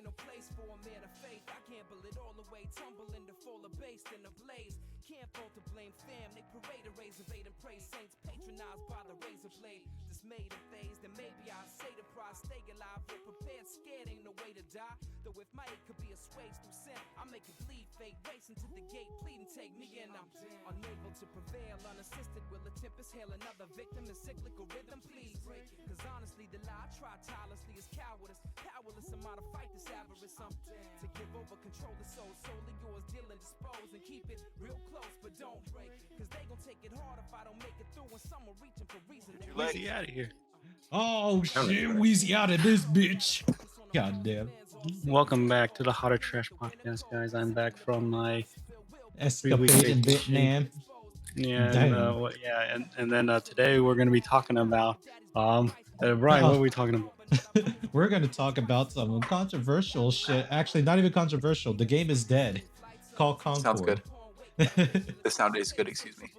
no place for a man of faith. I gamble it all away, tumble into full of base in a blaze. Can't fault to blame fam, they parade a razor blade and praise saints patronized by the razor blade. Dismayed and phased, and maybe I say the prize, stay alive, but prepared, scared ain't no way to die. Though if my hate could be assuaged through sin, I make it bleed, fate racing to the gate, pleading take me in. I'm unable to prevail, unassisted will a tempest hail another victim in cyclical rhythm, please. Cause honestly, the lie I try tirelessly is cowardice. Powerless am I to fight this avarice. I'm to give over control the soul, solely yours, deal and dispose, and keep it real close, but don't break. Cause they gon' take it hard if I don't make it through, and some are reaching for reason. Weezy out of here. Oh shit, Weezy out of this bitch. God damn. Welcome back to the HoT Trash podcast, guys. I'm back from my Escapade in vacation. Vietnam. Yeah, Damn. and then today we're gonna be talking about Brian. What are we talking about? We're gonna talk about some controversial shit. Actually, not even controversial. The game is dead. Called Concord. Sounds good. The sound is good, excuse me.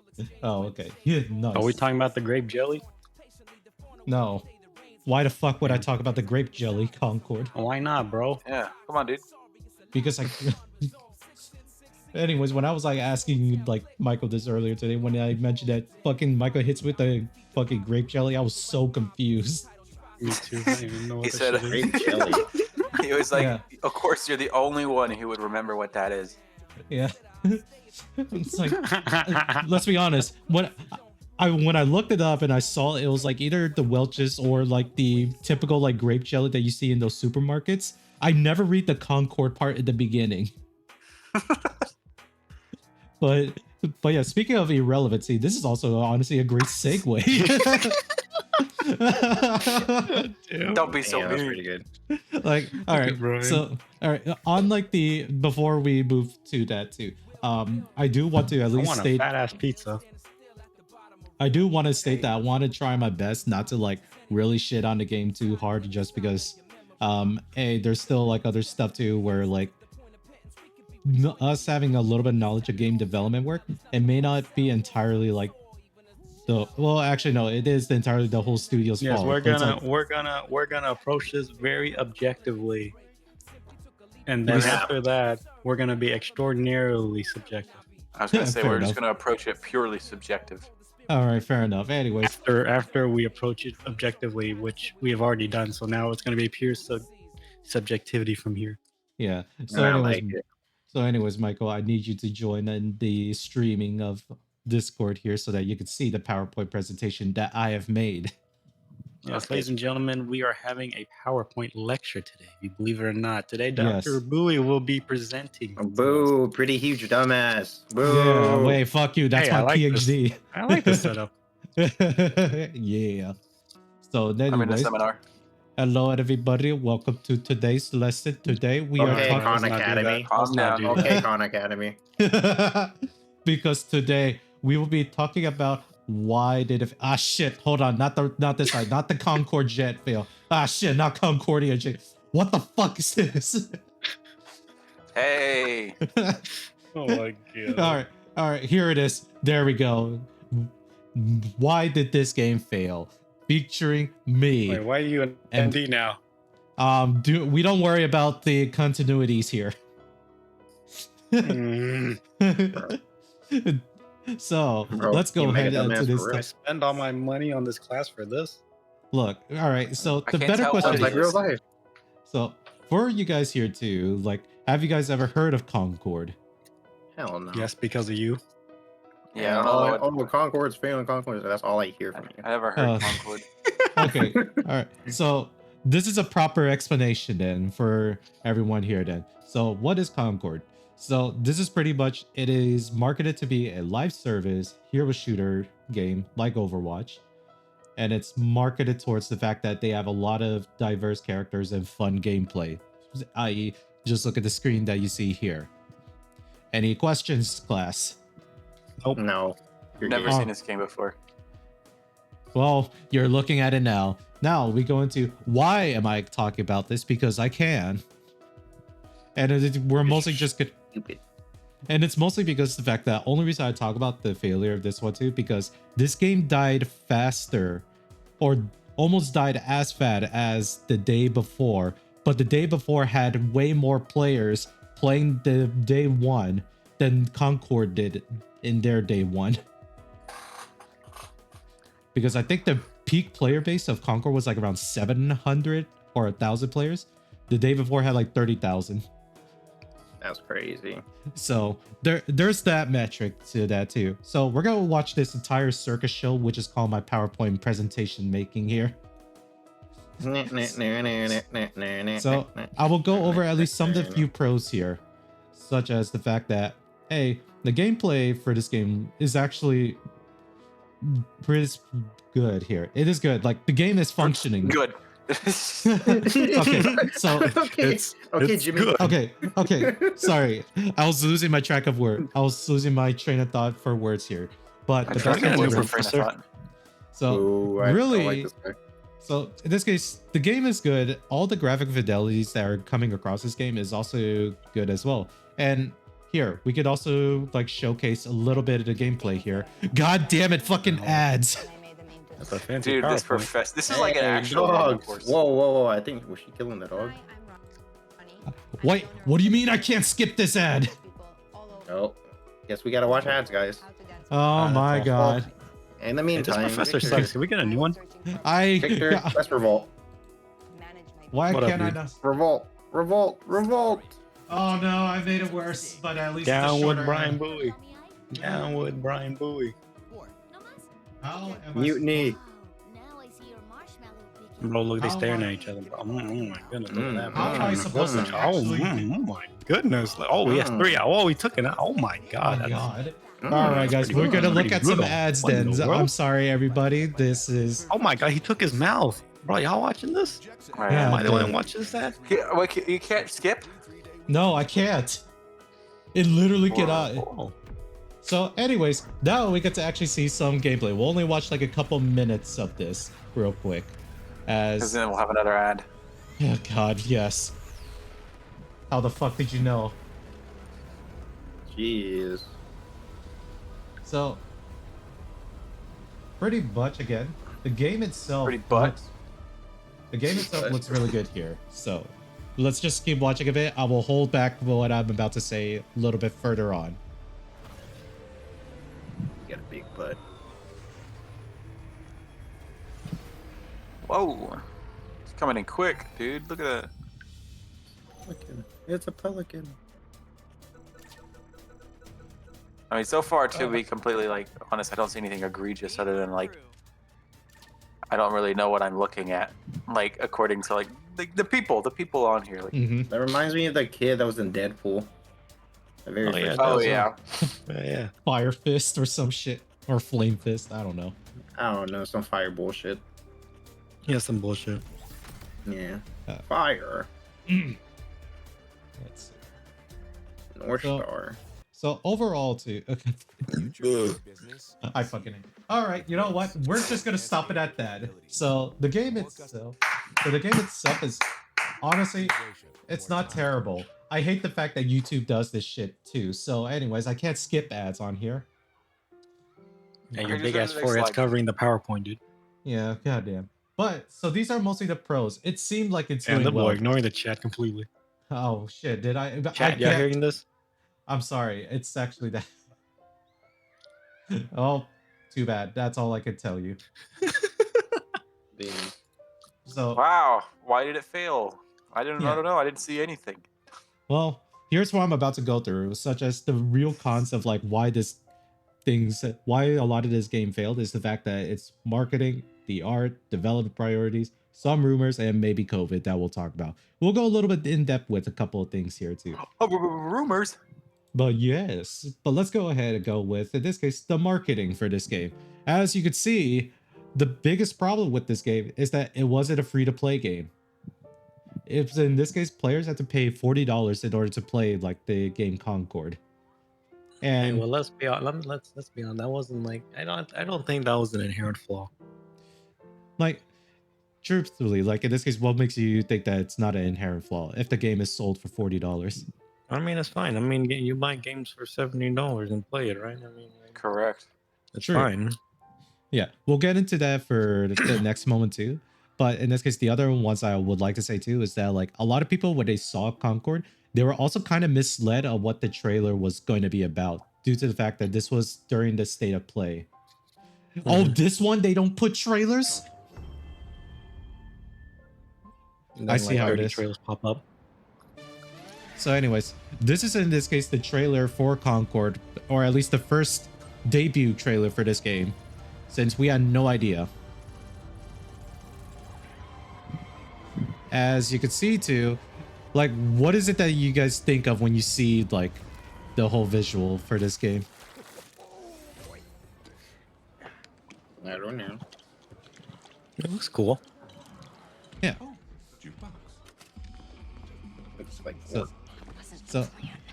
Oh, okay. Yeah, nice. Are we talking about the grape jelly? No. Why the fuck would I talk about the grape jelly Concord? Why not, bro? Yeah, come on, dude. Because I. Anyways, when I was like asking like Michael this earlier today, when I mentioned that fucking Michael hits with the fucking grape jelly, I was so confused. Me too. I don't even know what He that said shit is. Grape jelly. He was like, Yeah. of course, you're the only one who would remember what that is. Yeah. It's like, let's be honest. When I looked it up and I saw it was like either the Welch's or like the typical like grape jelly that you see in those supermarkets. I never read the Concord part at the beginning. But yeah, speaking of irrelevancy, this is also honestly a great segue. Don't be so Damn, that's mean. pretty good. Like, all right, Brian. so all right, on like the before we move to that too, I do want to at I least want a state fat ass pizza. I do want to state that I want to try my best not to like really shit on the game too hard, just because there's still like other stuff too where like us having a little bit of knowledge of game development work, it may not be entirely like actually no, it is entirely the whole studio's Yes, fault. we're but it's gonna gonna approach this very objectively, and then Yeah. after that, we're gonna be extraordinarily subjective. I was gonna say Fair we're just enough. gonna approach it purely subjective. all right, fair enough. Anyways, After we approach it objectively, which we have already done, so now it's gonna be pure subjectivity from here. yeah. I like it. So anyways, Michael, I need you to join in the streaming of Discord here so that you can see the PowerPoint presentation that I have made. Yes, Okay. ladies and gentlemen, we are having a PowerPoint lecture today. If you believe it or not, today Dr. Yes. Bowie will be presenting. to us. Boo, pretty huge dumbass. Boo. Yeah, wait, fuck you. That's Hey, I my like PhD. I like this setup. Yeah. So I'm in a anyways, seminar. hello everybody. Welcome to today's lesson. Today we Okay, are Khan let's not do Academy. that. Calm Let's not down. do Okay, that. Khan Academy. talking because today we will be talking about why did shit, hold on, not this side, not the Concord jet fail. Shit, not Concordia jet. What the fuck is this? Hey, Oh my god. All right, here it is. There we go. Why did this game fail? Featuring me. Wait, why are you an And- MD now? We don't worry about the continuities here. Mm, So Bro, let's go you make a ahead dumbass into this for real. I stuff. spend all my money on this class for this. Look, all right. So I the can't better tell question what Sounds it like is, real life. so for you guys here too, like, have you guys ever heard of Concord? Hell no. Yes, because of you. yeah, I don't know what, Concord's failing Concord. That's all I hear from you. I never heard Uh, Concord. Okay, all right. So this is a proper explanation then for everyone here then. So what is Concord? So this is pretty much, it is marketed to be a live service hero shooter game like Overwatch. And it's marketed towards the fact that they have a lot of diverse characters and fun gameplay, i.e. just look at the screen that you see here. Any questions, class? Nope. No. You're Never good. seen this game before. Well, you're looking at it now. Now we go into why am I talking about this? Because I can. And we're mostly just good. Stupid. And it's mostly because of the fact that only reason I talk about the failure of this one too, because this game died faster or almost died as fast as the day before but the day before had way more players playing the day one than Concord did in their day one. Because I think the peak player base of Concord was like around 700 or 1,000 players. The day before had like 30,000. That's crazy. So there's that metric to that too. So we're gonna watch this entire circus show, which is called my PowerPoint presentation making here. So I will go over at least some of the few pros here, such as the fact that, hey, the gameplay for this game is actually pretty good here. It is good. Like the game is functioning. Good. Okay, so okay, Jimmy. good. Okay. Sorry, I was losing my track of word. I was losing my train of thought for words here. But I the tried best to part get is a new that- train of professor. thought. so Ooh, I really, like this guy. so in this case, the game is good. All the graphic fidelities that are coming across this game is also good as well. And here, we could also like showcase a little bit of the gameplay here. God damn it, fucking ads. That's a fancy Dude, this PowerPoint. this is like an Hey, actual normal dogs. course. Whoa! I think was she killing the dog? Wait, what do you mean I can't skip this ad? Oh, guess we gotta watch ads, guys. Oh my that's god. In the Hey, this meantime, professor Victor, sucks. Can we get a new one? Victor, let's revolt. Why What up, can't I dude? not? Revolt. Oh no, I made it worse, but at least Down it's a with shorter Brian ad. Bowie. Down with Brian Bowie. How am I Mutiny. Bro, look, they How staring am I- at each other. Oh my goodness. Look at that. How am I supposed to Oh, actually- oh my goodness. Oh, yes, 3. Oh, we took it. Oh my Oh god. my that's- god. Mm, All right, guys, pretty we're gonna good. look Pretty at some brutal. ads What in then. the world? I'm sorry, everybody. This is. Oh my god, he took his mouth. Bro, y'all watching this? Right. Yeah. Am I the dude. one watching this ad? Wait, you can't skip? No, I can't. It literally cannot. Oh. So, anyways, now we get to actually see some gameplay. We'll only watch like a couple minutes of this real quick. Because As. then we'll have another ad. Oh god, yes. How the fuck did you know? Jeez. So, pretty much again, the game itself. Pretty butt. The game itself looks really good here. So, let's just keep watching a bit. I will hold back what I'm about to say a little bit further on. You got a big butt. Whoa. It's coming in quick, dude. Look at that. Pelican. It's a pelican. I mean, so far, to be completely like honest, I don't see anything egregious other than like I don't really know what I'm looking at. Like according to like the people on here. Like, Mm-hmm. That reminds me of the kid that was in Deadpool. The very Oh, yeah, first that oh was- yeah, Yeah. Fire Fist or some shit. Or Flame Fist. I don't know. I don't know, some fire bullshit. Yeah, some bullshit. Yeah. Uh, Fire. Let's see. North So- Star. So overall, too. I fucking. All right, you know what? We're just gonna stop it at that. So the game itself. Is honestly, it's not terrible. I hate the fact that YouTube does this shit too. So, anyways, I can't skip ads on here. And your I just big read ass the next forehead's slide. covering the PowerPoint, dude. Yeah, goddamn. But so these are mostly the pros. It seemed like it's And doing the boy well. ignoring the chat completely. Oh shit! Did I? Chat, y'all can't- hearing this? I'm sorry. It's actually that. Oh, too bad. That's all I could tell you. Damn. So, wow. Why did it fail? I don't Yeah. know. I didn't see anything. well, here's what I'm about to go through, such as the real cons of like why a lot of this game failed is the fact that it's marketing, the art, development priorities, some rumors, and maybe COVID that we'll talk about. We'll go a little bit in depth with a couple of things here too. Oh, rumors. But yes, but let's go ahead and go with, in this case, the marketing for this game. As you can see, the biggest problem with this game is that it wasn't a free-to-play game. It's, in this case, players had to pay $40 in order to play like the game Concord. Hey, And well, let's be honest. Let's be honest. That wasn't like I don't think that was an inherent flaw. like, truthfully, like in this case, what makes you think that it's not an inherent flaw if the game is sold for $40? I mean, it's fine. I mean, you buy games for $70 and play it, right? I mean, like, Correct. it's True. fine. Yeah, we'll get into that for the next moment too. But in this case, the other ones I would like to say too is that like a lot of people when they saw Concord, they were also kind of misled on what the trailer was going to be about due to the fact that this was during the state of play. Oh, this one they don't put trailers? And I then, see how it 30 is. trailers pop up. So anyways, this is in this case the trailer for Concord, or at least the first debut trailer for this game, since we had no idea. As you can see too, like what is it that you guys think of when you see like the whole visual for this game? I don't know. It looks cool. Yeah. Looks like So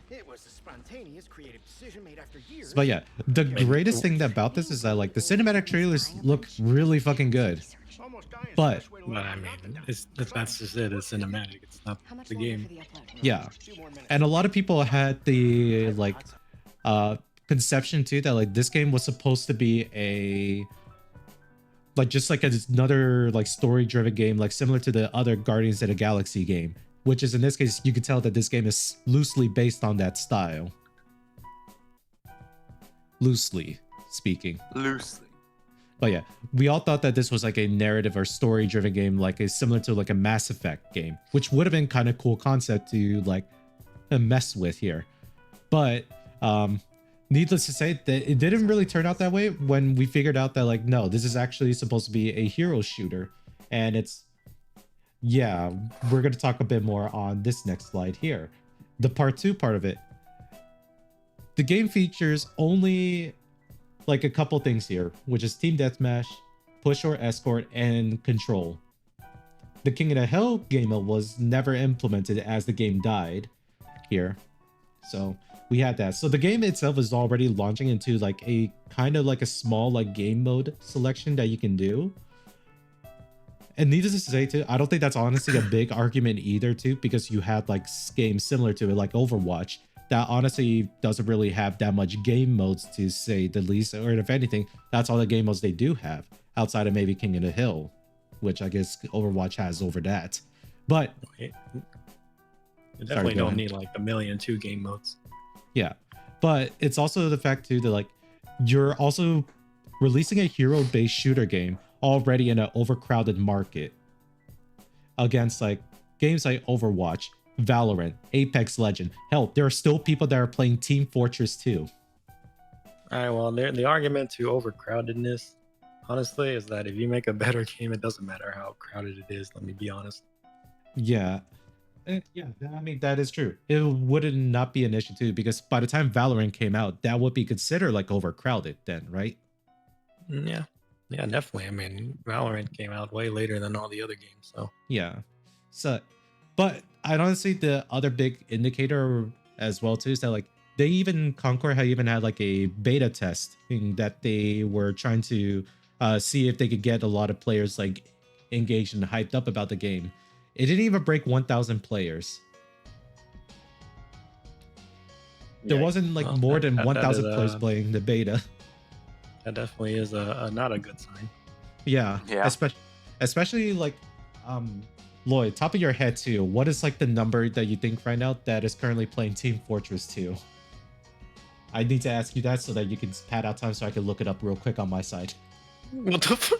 It was a spontaneous creative decision made after years. but yeah, the greatest thing about this is that like the cinematic trailers look really fucking good. Almost dying is the But best way to But learn I how mean, not to. that's just it. It's cinematic. It's not How much the longer game. for the upload? yeah, 2 more minutes. and a lot of people had the like conception too that like this game was supposed to be a like just like another like story driven game like similar to the other Guardians of the Galaxy game, which is in this case you could tell that this game is loosely based on that style, loosely speaking. Loosely. But yeah, we all thought that this was like a narrative or story driven game, like a similar to like a Mass Effect game, which would have been kind of cool concept to like mess with here. But needless to say that it didn't really turn out that way when we figured out that like, no, this is actually supposed to be a hero shooter. And it's, yeah, we're going to talk a bit more on this next slide here. The part 2 part of it. The game features only like a couple things here, which is team deathmatch, push or escort, and control. The King of the Hill game mode was never implemented as the game died here. So we had that. So the game itself is already launching into like a kind of like a small like game mode selection that you can do. And needless to say too, I don't think that's honestly a big argument either too, because you had like games similar to it like Overwatch that honestly doesn't really have that much game modes to say the least, or if anything, that's all the game modes they do have outside of maybe King of the Hill, which I guess Overwatch has over that. But You Sorry, definitely go don't ahead. need like 1,000,002 game modes. yeah, but it's also the fact too that like you're also releasing a hero-based shooter game already in an overcrowded market against like games like Overwatch, Valorant, Apex Legend. Hell, there are still people that are playing Team Fortress 2. All right, well, the argument to overcrowdedness, honestly, is that if you make a better game, it doesn't matter how crowded it is. Let me be honest. Yeah. Yeah, I mean, that is true. It would not be an issue too, because by the time Valorant came out, that would be considered like overcrowded then, right? Yeah, yeah, definitely. I mean, Valorant came out way later than all the other games, so Yeah. So, but I honestly, the other big indicator as well too is that like they even Concord had even had like a beta test that they were trying to see if they could get a lot of players like engaged and hyped up about the game. It didn't even break 1,000 players. There Yeah. wasn't like Well, more than that 1,000 is, players playing the beta. that definitely is a not a good sign. Yeah. Yeah. Especially like Lloyd, top of your head too, what is like the number that you think right now that is currently playing Team Fortress 2? I need to ask you that so that you can pad out time so I can look it up real quick on my side. What the fuck?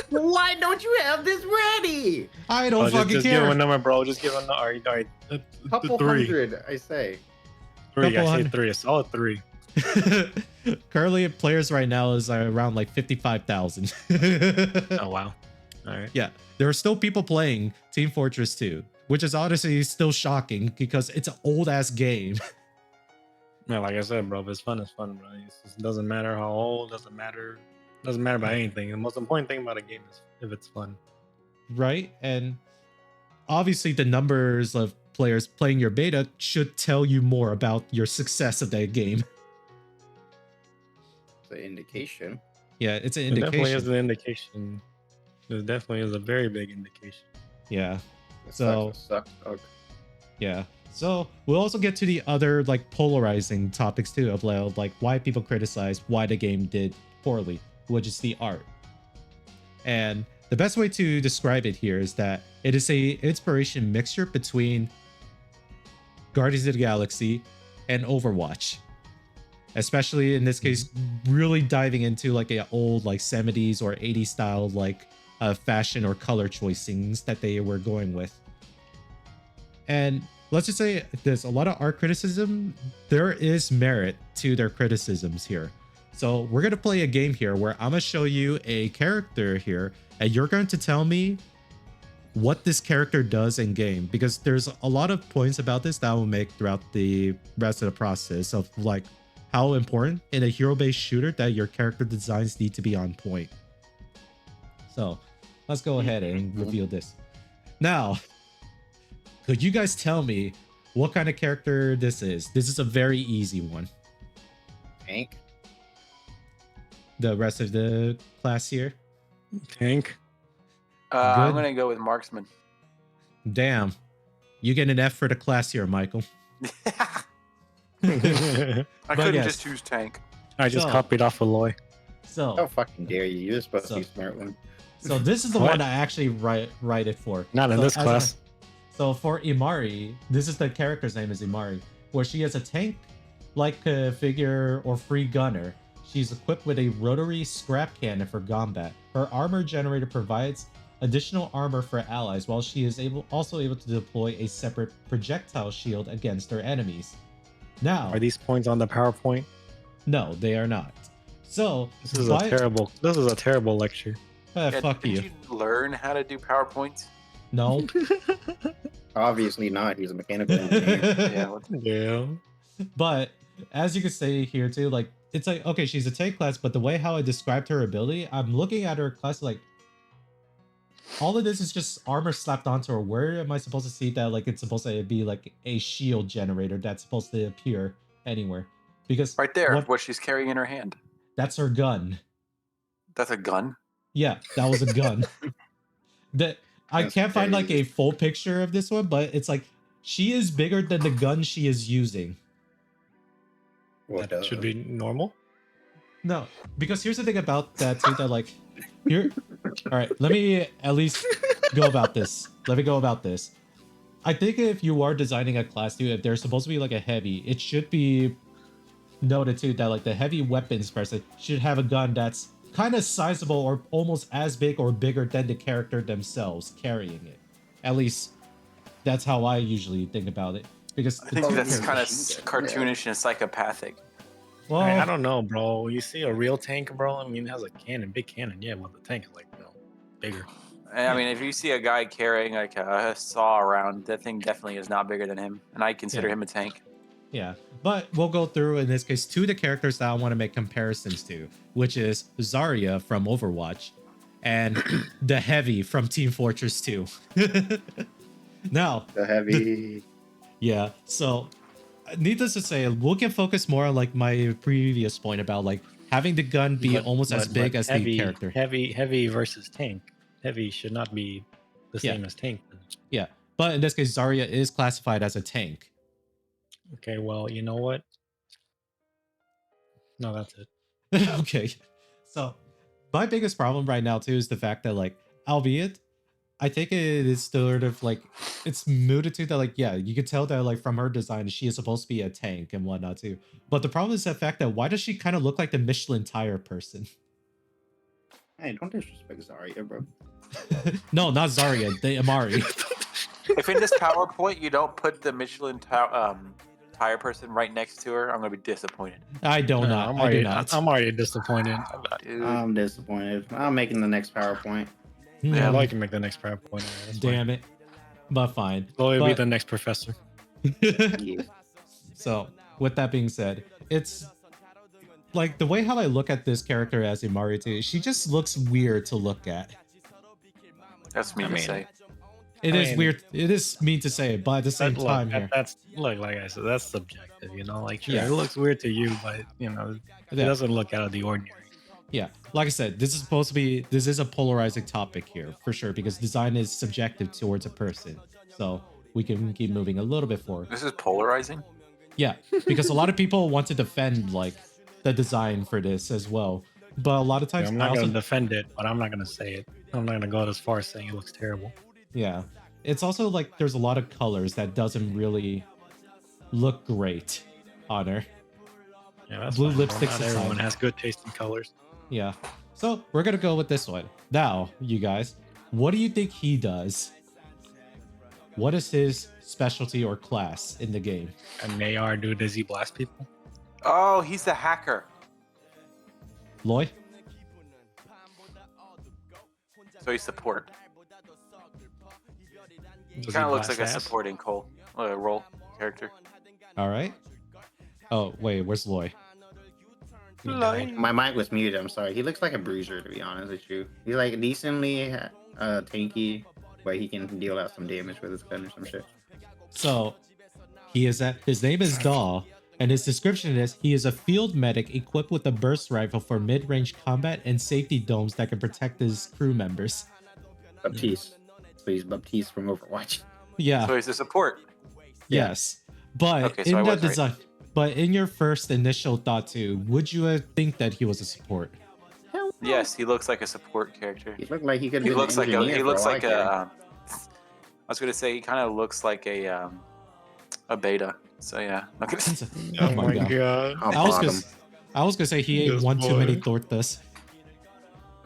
Why don't you have this ready? I don't fucking just give care. him a number, bro. Just give him a number. All right, Couple three. hundred, I say. Three. Couple I say hundred. 3. A solid 3. Currently players right now is around like 55,000. Oh wow. All right. Yeah, there are still people playing Team Fortress 2, which is honestly still shocking because it's an old ass game. Yeah, like I said, bro, if it's fun, bro. It doesn't matter how old, doesn't matter about anything. The most important thing about a game is if it's fun. Right? And obviously the numbers of players playing your beta should tell you more about your success of that game. It's an indication. Yeah, it's an It definitely is indication. an indication. It definitely is a very big indication. Yeah, It So- sucks, dog. yeah. So we'll also get to the other like polarizing topics too of like why people criticize why the game did poorly, which is the art. And the best way to describe it here is that it is a inspiration mixture between Guardians of the Galaxy and Overwatch. Especially in this case, really diving into like a old like 70s or 80s style like fashion or color choicings that they were going with. And let's just say there's a lot of art criticism. There is merit to their criticisms here. So we're going to play a game here where I'm going to show you a character here and you're going to tell me what this character does in game, because there's a lot of points about this that I will make throughout the rest of the process of like how important in a hero-based shooter that your character designs need to be on point. So let's go ahead and reveal this. Now, could you guys tell me what kind of character this is? This is a very easy one. Tank. The rest of the class here? Tank. I'm Good. gonna go with marksman. Damn. You get an F for the class here, Michael. I couldn't yes. just choose tank. I just So- copied off Aloy. So, How fucking dare you? You're supposed to be So- a smart one. so this is the What? one I actually write it for. Not in So this as class. So for Imari, this is the character's name is Imari, where she has a tank-like figure or free gunner. She's equipped with a rotary scrap cannon for combat. Her armor generator provides additional armor for allies, while she is also able to deploy a separate projectile shield against her enemies. Now, Are these points on the PowerPoint? no, they are not. So This is a terrible lecture. Yeah, fuck did you. you learn how to do PowerPoints? No. Obviously not. He's a mechanical engineer. Yeah. what- Yeah. But as you can say here too, like it's like okay, she's a tank class, but the way how I described her ability, I'm looking at her class like all of this is just armor slapped onto her. Where am I supposed to see that? Like it's supposed to be like a shield generator that's supposed to appear anywhere. Because Right there, what- what she's carrying in her hand. that's her gun. That's a gun. Yeah, that was a gun. That I That's can't find like a crazy. full picture of this one, but it's like she is bigger than the gun she is using. What That should be normal. No, because here's the thing about that too, that like here. All right, let me at least go about this. Let me go about this. I think if you are designing a class too, if there's supposed to be like a heavy, it should be noted too that like the heavy weapons person should have a gun that's kind of sizable or almost as big or bigger than the character themselves carrying it. At least that's how I usually think about it. Because I think Oh, that's yeah, kind of machine gun, cartoonish and psychopathic. well, I don't know, bro. You see a real tank, bro? I mean, it has a cannon, big cannon. Yeah, well, the tank is like, bigger. And I mean, if you see a guy carrying like a saw around, that thing definitely is not bigger than him, and I consider Yeah. him a tank. yeah, but we'll go through in this case two of the characters that I want to make comparisons to, which is Zarya from Overwatch and the Heavy from Team Fortress 2. Now, The heavy. yeah, so needless to say, we can focus more on like my previous point about like having the gun be But- almost as but- big but as heavy, the character. Heavy versus tank. Heavy should not be the Yeah. same as tank. Yeah, but in this case, Zarya is classified as a tank. Okay, well, you know what? No, that's it. Okay. So my biggest problem right now too is the fact that like, albeit I think it is sort of like it's mooted to that like, yeah, you could tell that like from her design, she is supposed to be a tank and whatnot too. But the problem is the fact that why does she kind of look like the Michelin tire person? Hey, don't disrespect Zarya, bro. No, not Zarya, the Amari. If in this PowerPoint you don't put the Michelin tire person right next to her, I'm gonna be disappointed. I do not. I'm I already, do not. I'm already disappointed. Dude. I'm disappointed. I'm making the next PowerPoint. Yeah, Hmm, I can make the next PowerPoint. damn it. But fine. Chloe will be But- the next professor. Yeah. So, with that being said, it's like the way how I look at this character as Imari too, she just looks weird to look at. That's me I to mean, say. It I is mean- weird. It is mean to say it, but at the same Look, time here. that's look, like I said, that's subjective, you know. Like, sure, Yeah. it looks weird to you, but you know, it Yeah. doesn't look out of the ordinary. Yeah, like I said, this is a polarizing topic here for sure because design is subjective towards a person. So we can keep moving a little bit forward. This is polarizing. Yeah, because a lot of people want to defend like the design for this as well. But a lot of times I'm I not also gonna defend it, but I'm not gonna say it. I'm not gonna go as far as saying it looks terrible. yeah. It's also like there's a lot of colors that doesn't really look great on her. Yeah, that's Blue fine, bro. lipsticks Not everyone aside. has good taste in colors. Yeah. So we're gonna go with this one. Now, you guys, what do you think he does? What is his specialty or class in the game? And AR, dude, does he blast people? Oh, he's the hacker. Loy? So he's support. He Does kind of looks blast like a ass? supporting role character. All right. Oh, wait, where's Loy? He died. My mic was muted. I'm sorry. He looks like a bruiser, to be honest with you. He's like decently tanky, but he can deal out some damage with his gun or some shit. So, his name is Daw, and his description is he is a field medic equipped with a burst rifle for mid-range combat and safety domes that can protect his crew members. Baptiste. So he's Baptiste from Overwatch. Yeah. So he's a support. Yes. But Okay, so I in that was right. design, but in your first initial thought too, would you think that he was a support? Yes, he looks like a support character. He looked like he could He be looks like engineer he for looks all I like care. a. I was gonna say he kind of looks like a beta. So yeah. Okay. Oh my god. I'll I was bottom. gonna, I was gonna say he ate Yes, one too many boy. tortas.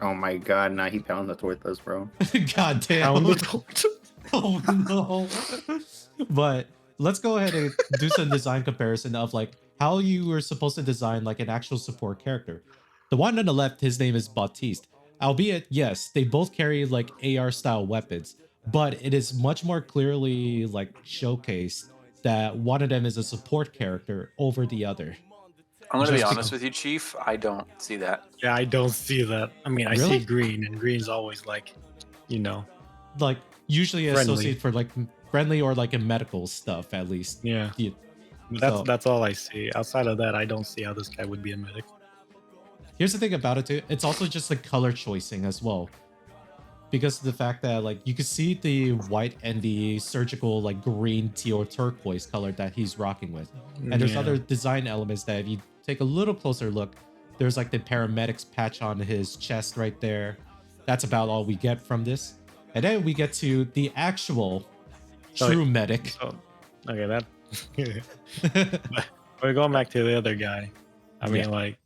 Oh my god, now he pounded the tortas, bro. God damn. Pound the torch. Oh no. But let's go ahead and do some design comparison of like how you were supposed to design like an actual support character. The one on the left, his name is Baptiste. Albeit, yes, they both carry like AR style weapons, but it is much more clearly like showcased that one of them is a support character over the other. I'm gonna be Just honest with you, Chief. I don't see that. Yeah, I don't see that. I mean, I Really? see green, and green's always like, you know, Like usually Friendly. associated for like friendly or like in medical stuff at least. yeah. You- But So- that's all I see. Outside of that, I don't see how this guy would be a medic. Here's the thing about it too. It's also just the color choicing as well. Because of the fact that like you can see the white and the surgical like green, teal, turquoise color that he's rocking with. And there's Yeah. other design elements that if you take a little closer look, there's like the paramedics patch on his chest right there. That's about all we get from this. And then we get to the actual So- true medic. So, okay, that. But we're going back to the other guy. I mean, Yeah. like,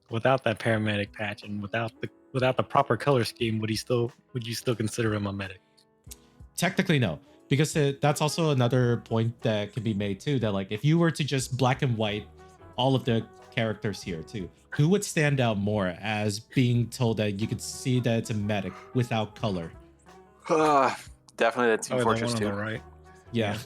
without that paramedic patch and without the proper color scheme, would you still consider him a medic? Technically, no, because that's also another point that can be made too. That like, if you were to just black and white all of the characters here too, who would stand out more as being told that you could see that it's a medic without color? Definitely the Team Oh, the Fortress one on 2. the right. Yeah,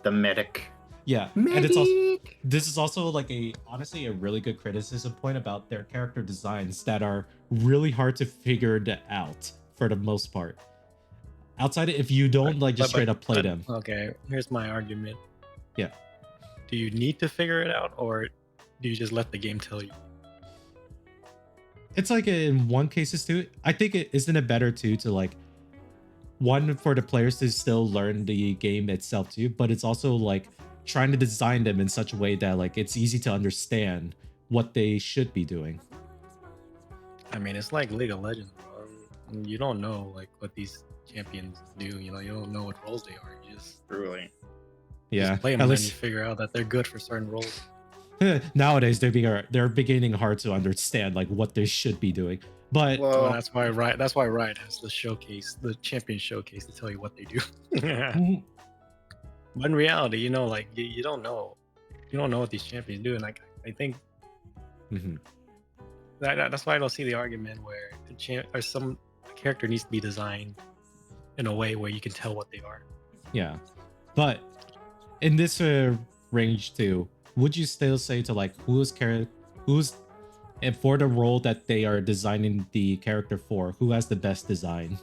The medic. yeah, and it's also this is also like honestly a really good criticism point about their character designs that are really hard to figure out for the most part. Outside, if you don't like just But- straight up play but- them, Okay, here's my argument. Yeah. Do you need to figure it out, or do you just let the game tell you? it's like in one cases too. I think isn't it better too to like one for the players to still learn the game itself too, but it's also like trying to design them in such a way that like it's easy to understand what they should be doing. I mean, it's like League of Legends, bro. You don't know like what these champions do. You know, you don't know what roles they are. You just Truly. Yeah, play them at and then you least figure out that they're good for certain roles. nowadays they're beginning hard to understand like what they should be doing. But Well, Well, that's why Riot has the showcase, the champion showcase, to tell you what they do. But in reality, you know, like you don't know what these champions do, and like I think Mhm. that's why I don't see the argument where some character needs to be designed in a way where you can tell what they are. yeah, but in this range too, would you still say to like who's and for the role that they are designing the character for, who has the best design?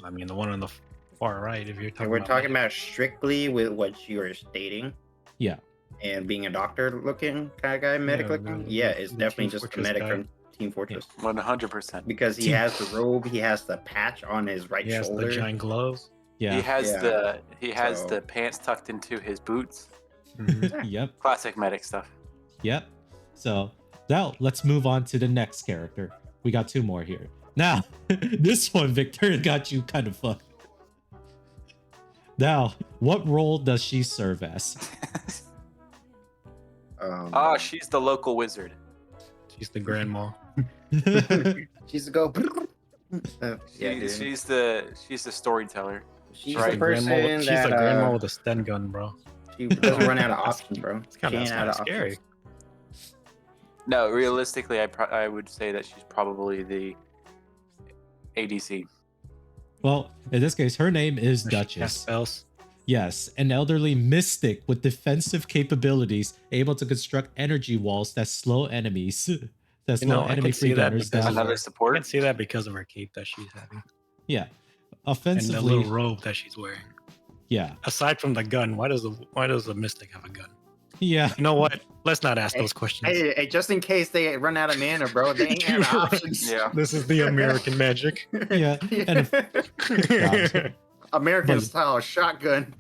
I mean, the one on the far right, if you're talking and we're about talking about strictly with what you are stating. Yeah. And being a doctor looking kind of guy, medic Yeah, looking. the- Yeah, it's the definitely Team just a Fortress medic guy. from Team Fortress. 100%. Because he Team- has the robe, he has the patch on his right he has shoulder. the giant gloves. Yeah. He has So- the pants tucked into his boots. Mhm. Yep. Classic medic stuff. Yep. So now let's move on to the next character. We got 2 more here. Now, this one, Victor, got you kind of fucked. Now, what role does she serve as? She's the local wizard. She's the grandma. She's the go. She's the storyteller. She's right. the person She's that a grandma with a stun gun, bro. she doesn't run out of options, bro. It's kind She ain't out of of scary. options. No, realistically, I would say that she's probably the ADC. Well, in this case, her name is She casts Duchess. spells. Yes, an elderly mystic with defensive capabilities, able to construct energy walls that slow enemies. That You slow know, I enemy can see that freegunners because down. of Another I support. can see that because of her cape that she's having Yeah. and the Offensively, little robe that she's wearing. yeah. Aside from the gun, why does a mystic have a gun? Yeah. You know what? Let's not ask those questions. Hey, just in case they run out of mana, bro, they ain't out of options. Yeah. This is the American magic. Yeah. And American But- style shotgun.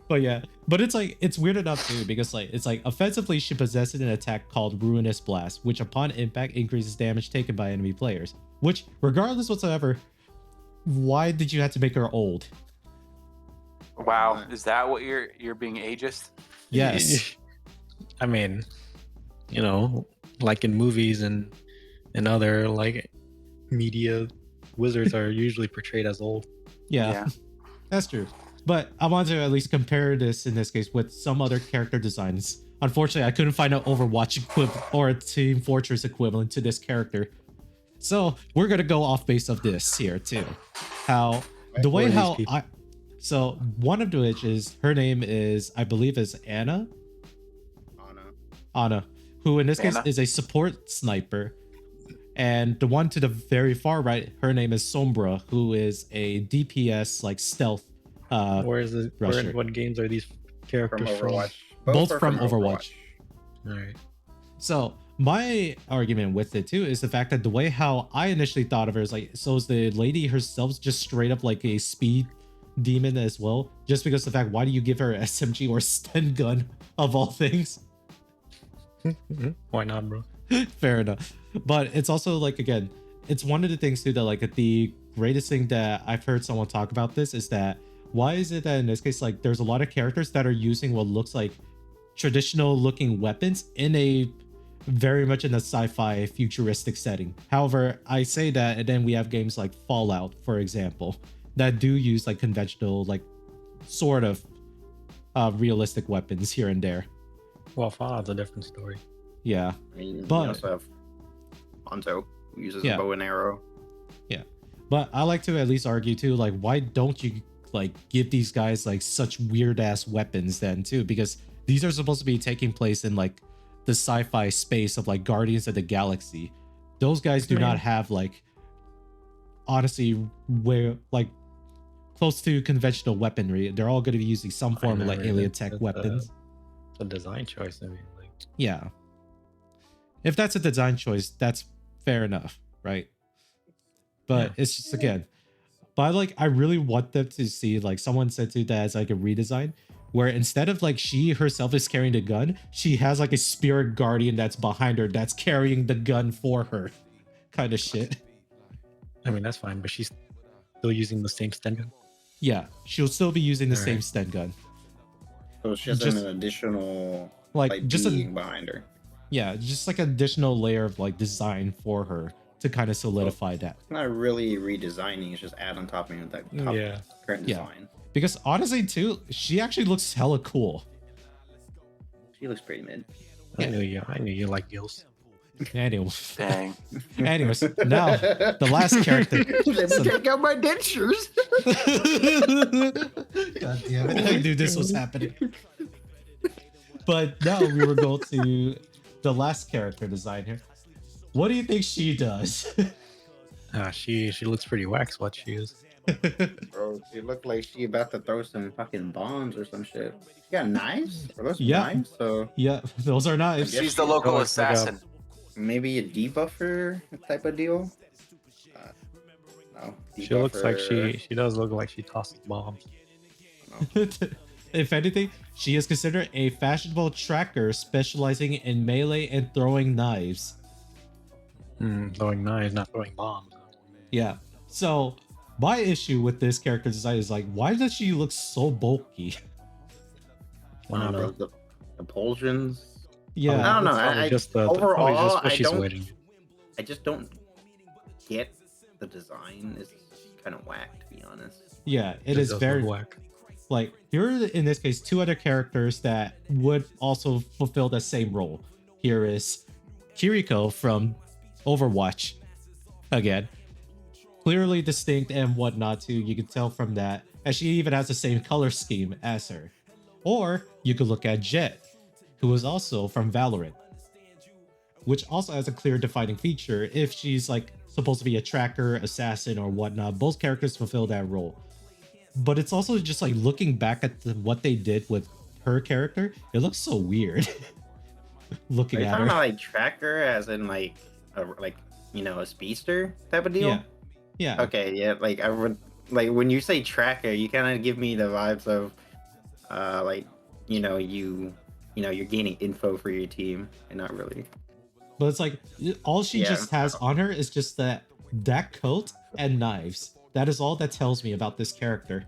But yeah, but it's weird enough too because it's like offensively she possesses an attack called Ruinous Blast, which upon impact increases damage taken by enemy players. Which, regardless whatsoever, why did you have to make her old? Wow, is that what you're being ageist? Yes. I mean, you know, like in movies and other like media, wizards are usually portrayed as old. Yeah, that's true. But I wanted to at least compare this in this case with some other character designs. Unfortunately, I couldn't find an Overwatch equivalent or a Team Fortress equivalent to this character. So we're gonna go off base of this here too. How the way Who are these how people? so one of which is her name is I believe is Anna, who in this case Anna. is a support sniper. And the one to the very far right, her name is Sombra, who is a DPS like stealth. Where is it? Rusher. What games are these From characters from? Overwatch. Both are from Overwatch. All right. So my argument with it too is the fact that the way how I initially thought of her is like, so is the lady herself just straight up like a speed demon as well? Just because of the fact, why do you give her an SMG or stun gun of all things? Why not, bro? Fair enough. But it's also like, again, it's one of the things too that like the greatest thing that I've heard someone talk about this is that why is it that in this case, like there's a lot of characters that are using what looks like traditional looking weapons in a very much in a sci-fi futuristic setting. However, I say that and then we have games like Fallout, for example, that do use like conventional, like sort of realistic weapons here and there. Well, Fallout's a different story. Yeah. I mean, But- we also have Ponto, who uses Yeah. a bow and arrow. But I like to at least argue too, like, why don't you like give these guys like such weird ass weapons then too? Because these are supposed to be taking place in like the sci-fi space of like Guardians of the Galaxy. Those guys do not have like honestly where like close to conventional weaponry. They're all going to be using some form of like alien tech weapons. It's a design choice. I mean, like, Yeah. If that's a design choice, that's fair enough, right? But it's just again, but I really want them to see like someone said to that as like a redesign where instead of like she herself is carrying the gun, she has like a spirit guardian that's behind her that's carrying the gun for her, kind of shit. I mean, that's fine, but she's still using the same stun gun. Yeah, she'll still be using the same Alright. stun gun. So it's just, Just- an additional Like just being a behind her. yeah, just like an additional layer of like design for her to kind of solidify that. It's not really redesigning, it's just add on top of the top Yeah. current Yeah. design. Because honestly too, she actually looks hella cool. She looks pretty mid. I knew you like gills. Anyway, Dang. anyways, now the last character. Let me take out my dentures. God damn it! I knew this was happening. But now we will go to the last character design here. What do you think she does? She looks pretty wax. What she is. Bro, she looked like she about to throw some fucking bombs or some shit. She got knives? Are those Yeah. knives? So Yeah, those are knives. Yes, She's the she local looks like a- assassin. maybe a debuffer type of deal? No. She looks like debuffer- she does look like she tosses bombs. It If anything, she is considered a fashionable tracker specializing in melee and throwing knives. Throwing knives, not throwing bombs. Yeah. So my issue with this character design is like, why does she look so bulky? Why I don't not, know, bro? the Polsions. Yeah. I don't know. It's probably I just the overall, probably just what I she's don't. wearing. I just don't get the design. It's kind of whack, to be honest. Yeah, it It is does very look whack. like here are in this case two other characters that would also fulfill the same role. Here is Kiriko from Overwatch. Again, clearly distinct and whatnot too. You can tell from that, and she even has the same color scheme as her. Or you could look at Jet, who is also from Valorant, which also has a clear defining feature. If she's like supposed to be a tracker, assassin, or whatnot, both characters fulfill that role. But it's also just like looking back at what they did with her character, it looks so weird. Looking Are you at talking her. about like tracker, as in like a speedster type of deal? Yeah. Yeah. Okay, yeah. Like I would like when you say tracker, you kind of give me the vibes of, you're gaining info for your team, and not really. But it's like all she Yeah. just has on her is just that coat and knives. That is all that tells me about this character.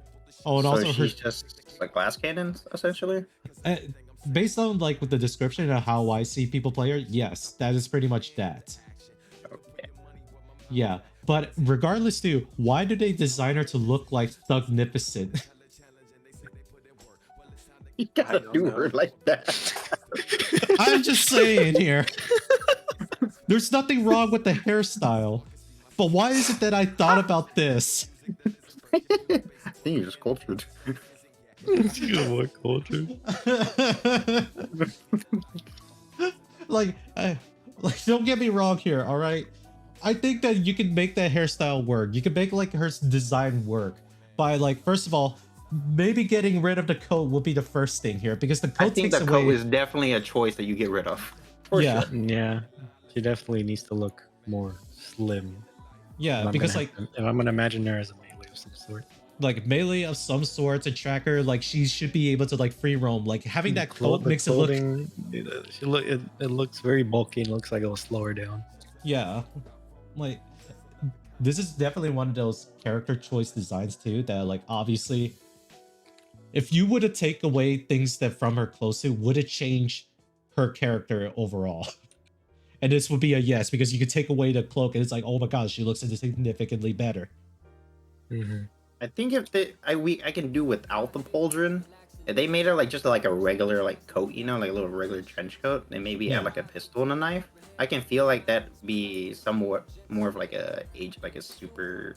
Oh, and So also her she's just like glass cannons, essentially. based on like with the description of how I see people play her, yes, that is pretty much that. Okay. Yeah, but regardless too, why do they design her to look like Thugnificent? You gotta don't do know. her like that. I'm just saying here. There's nothing wrong with the hairstyle. But why is it that I thought about this? I think you're just cultured. What culture? like, don't get me wrong here, all right? I think that you can make that hairstyle work. You can make like her design work by like, first of all, maybe getting rid of the coat will be the first thing here because the coat I think takes the away. coat is definitely a choice that you get rid of. For Yeah. sure. Yeah, she definitely needs to look more slim. Yeah, If I'm because gonna like have to- if I'm gonna imagine her as a melee of some sort. melee of some sorts, a tracker, like she should be able to like free roam. Like having that coat The makes it look. clothing, it looks very bulky and looks like it'll slow her down. Yeah, like this is definitely one of those character choice designs too that like obviously if you were to take away things that from her clothes suit, would it change her character overall? And this would be a yes, because you could take away the cloak and it's like, oh my gosh, she looks significantly better. Mm-hmm. I think if I can do without the pauldron. If they made her like just like a regular like coat, like a little regular trench coat, and maybe Yeah. add like a pistol and a knife, I can feel like that be somewhat more of like a super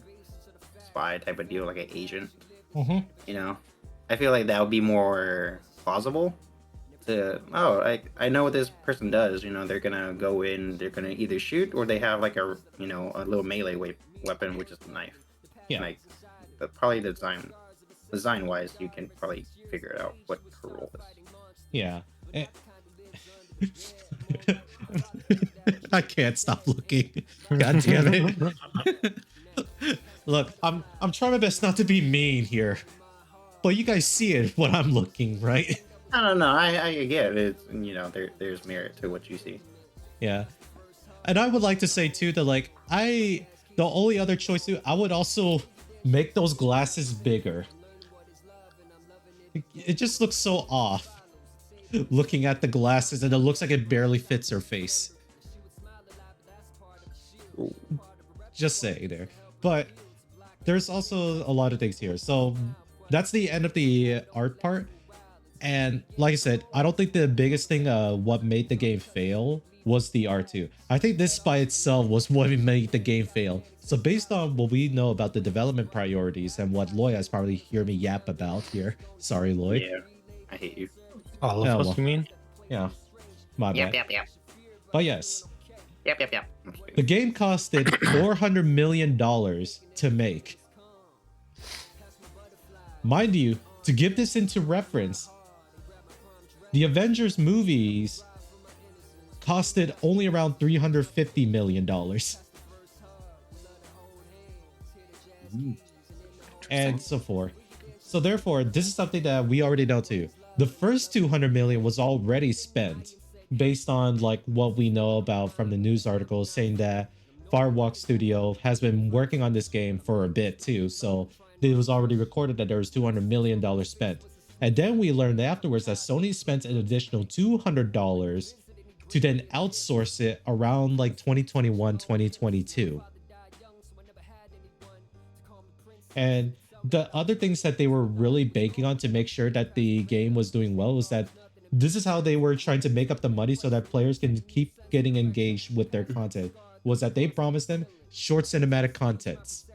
spy type of deal, like an agent. Mm-hmm. I feel like that would be more plausible. I know what this person does. They're gonna go in, they're gonna either shoot or they have like a little melee weapon, which is the knife. Yeah. Like, probably the design wise, you can probably figure it out what her role is. Yeah. I can't stop looking. God damn it. Look, I'm trying my best not to be mean here. But you guys see it when I'm looking, right? I don't know. I get it. It's, there's merit to what you see. Yeah. And I would like to say too that like the only other choice too, I would also make those glasses bigger. It just looks so off. Looking at the glasses and it looks like it barely fits her face. Just saying there. But there's also a lot of things here. So that's the end of the art part. And like I said, I don't think the biggest thing what made the game fail was the R2. I think this by itself was what made the game fail. So based on what we know about the development priorities and what Lloyd has probably heard me yap about here. Sorry, Lloyd. Yeah, I hate you. All of Oh, us, well. you mean? Yeah. My bad. Yep. But yes, Yep. the game costed $400 million to make. Mind you, to give this into reference, the Avengers movies costed only around $350 million. And so forth. So therefore, this is something that we already know too. The first 200 million was already spent based on like what we know about from the news articles saying that Firewalk Studio has been working on this game for a bit too. So it was already recorded that there was $200 million spent. And then we learned afterwards that Sony spent an additional $200 to then outsource it around like 2021, 2022. And the other things that they were really banking on to make sure that the game was doing well was that this is how they were trying to make up the money so that players can keep getting engaged with their content, was that they promised them short cinematic contents.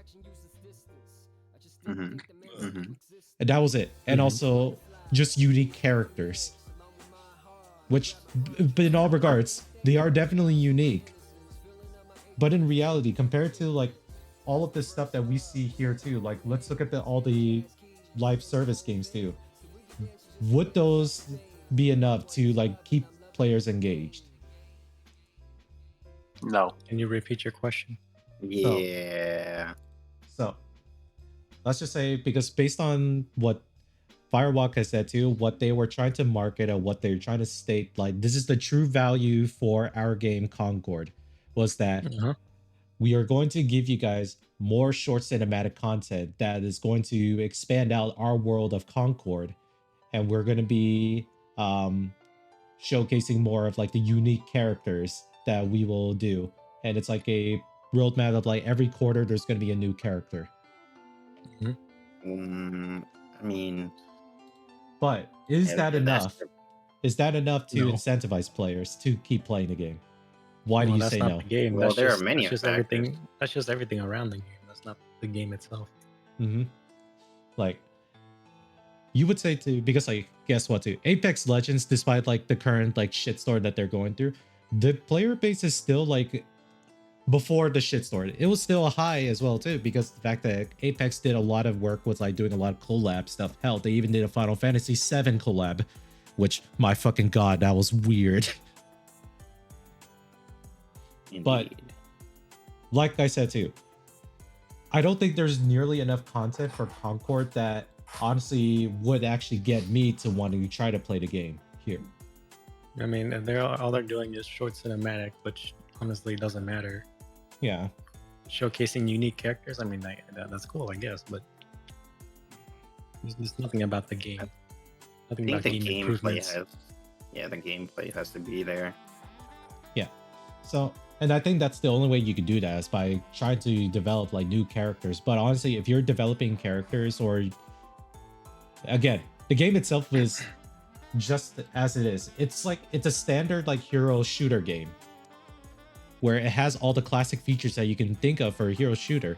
And that was it. And also just unique characters, which but in all regards, they are definitely unique. But in reality, compared to like all of this stuff that we see here too, like let's look at all the live service games too. Would those be enough to like keep players engaged? No. Can you repeat your question? Yeah. So let's just say, because based on what Firewalk has said too, what they were trying to market and what they're trying to state, like this is the true value for our game Concord, was that we are going to give you guys more short cinematic content that is going to expand out our world of Concord, and we're going to be showcasing more of like the unique characters that we will do. And it's like a roadmap of like every quarter there's going to be a new character. I mean, but is that enough? that's- Is that enough to No. incentivize players to keep playing the game? Why do you that's say not no? the game. Well, That's there just, are many that's just factors. everything. That's just everything around the game. That's not the game itself. Like, you would say too, because like, guess what too? Apex Legends, despite like the current like shitstorm that they're going through, the player base is still like, before the shitstorm, it was still high as well too, because the fact that Apex did a lot of work with like doing a lot of collab stuff. Hell, they even did a Final Fantasy VII collab, which, my fucking god, that was weird. But Indeed. like I said too, I don't think there's nearly enough content for Concord that honestly would actually get me to wanting to try to play the game here. I mean, all they're doing is short cinematic, which honestly doesn't matter. Yeah. Showcasing unique characters, I mean, that's cool, I guess, but there's nothing about the game. I Nothing think about the game gameplay improvements. the gameplay has to be there. Yeah. So, and I think that's the only way you can do that is by trying to develop like new characters. But honestly, if you're developing characters, or again, the game itself is just as it is. It's like, it's a standard like hero shooter game where it has all the classic features that you can think of for a hero shooter.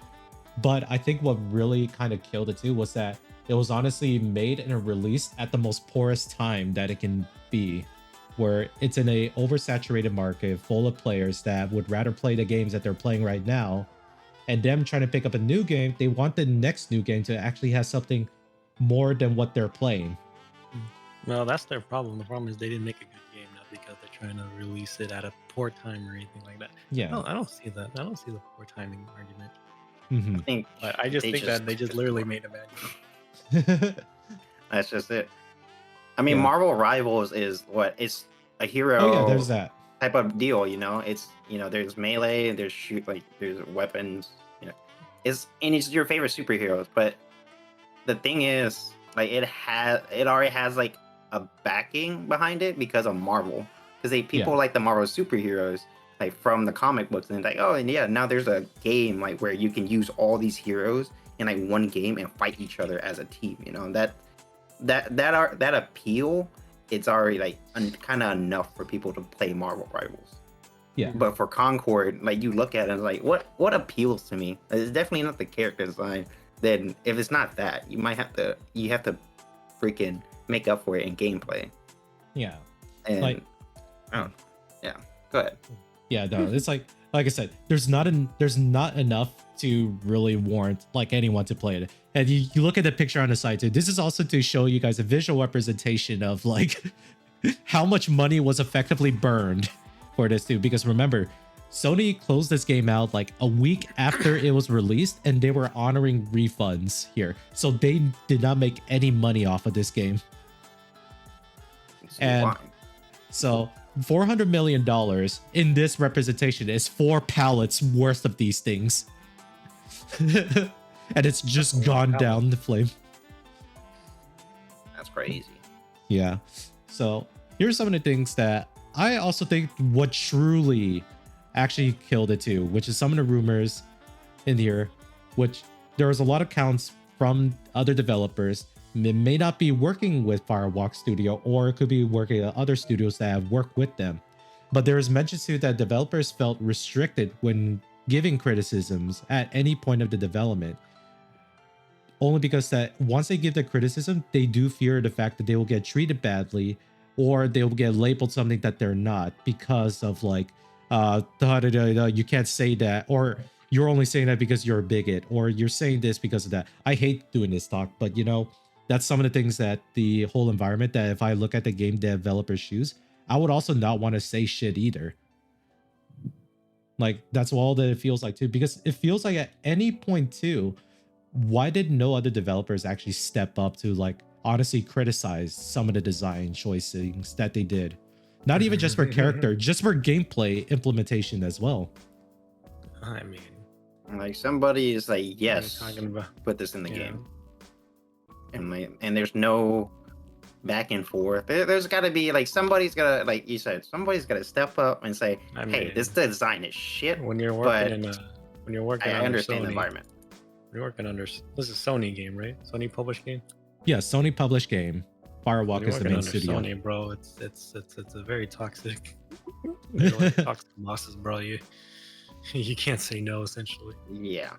But I think what really kind of killed it too was that it was honestly made and released at the most poorest time that it can be, where it's in a oversaturated market full of players that would rather play the games that they're playing right now, and them trying to pick up a new game, they want the next new game to actually have something more than what they're playing. Well, that's their problem. The problem is they didn't make a good game, not because they're trying to release it at a poor time or anything like that. Yeah. No, I don't see that. I don't see the poor timing argument. I think But I just They think that they just literally made a bad game. that's just it. I mean, Yeah. Marvel Rivals is what? It's a hero Oh yeah, there's that. type of deal, you know. It's, you know, there's melee, there's there's weapons, you know. It's your favorite superheroes, but the thing is, like, it already has like a backing behind it because of Marvel. Because people like the Marvel superheroes, like from the comic books, and like, oh, and yeah, now there's a game like where you can use all these heroes in like one game and fight each other as a team. You know, that appeal, it's already like kind of enough for people to play Marvel Rivals. Yeah. But for Concord, like, you look at it and like, what appeals to me? It's definitely not the character design. Then if it's not that, you have to freaking make up for it in gameplay. Yeah. And Like- yeah, go ahead. Yeah, no, it's like I said, there's not enough to really warrant like anyone to play it. And you look at the picture on the side too. This is also to show you guys a visual representation of like how much money was effectively burned for this too. Because remember, Sony closed this game out like a week after it was released, and they were honoring refunds here. So they did not make any money off of this game. And so $400 million in this representation is 4 pallets worth of these things. And it's just gone down the flame. That's crazy. Yeah. So here's some of the things that I also think what truly actually killed it too, which is some of the rumors in here, which there was a lot of counts from other developers. It may not be working with Firewalk Studio, or it could be working at other studios that have worked with them. But there is mention too that developers felt restricted when giving criticisms at any point of the development. Only because that once they give the criticism, they do fear the fact that they will get treated badly, or they will get labeled something that they're not because of like, you can't say that, or you're only saying that because you're a bigot, or you're saying this because of that. I hate doing this talk, but you know, that's some of the things that the whole environment that if I look at the game developer's shoes, I would also not want to say shit either. Like, that's all that it feels like too, because it feels like at any point too, why did no other developers actually step up to like honestly criticize some of the design choices that they did? Not even just for character, just for gameplay implementation as well. I mean, Like somebody is like, yes, talking about? put this in the Yeah. game, and there's no back and forth. There's got to be like somebody's gotta, like you said, somebody's gotta step up and say, I hey, mean, this design is shit. when you're but working when you're working I under understand Sony, the environment. You're working under this is Sony game, right? Sony published game. Yeah, Sony published game. Firewalk When is you're the working main under studio. Sony, bro. It's a very toxic. They're like toxic bosses, bro. You can't say no, essentially. Yeah.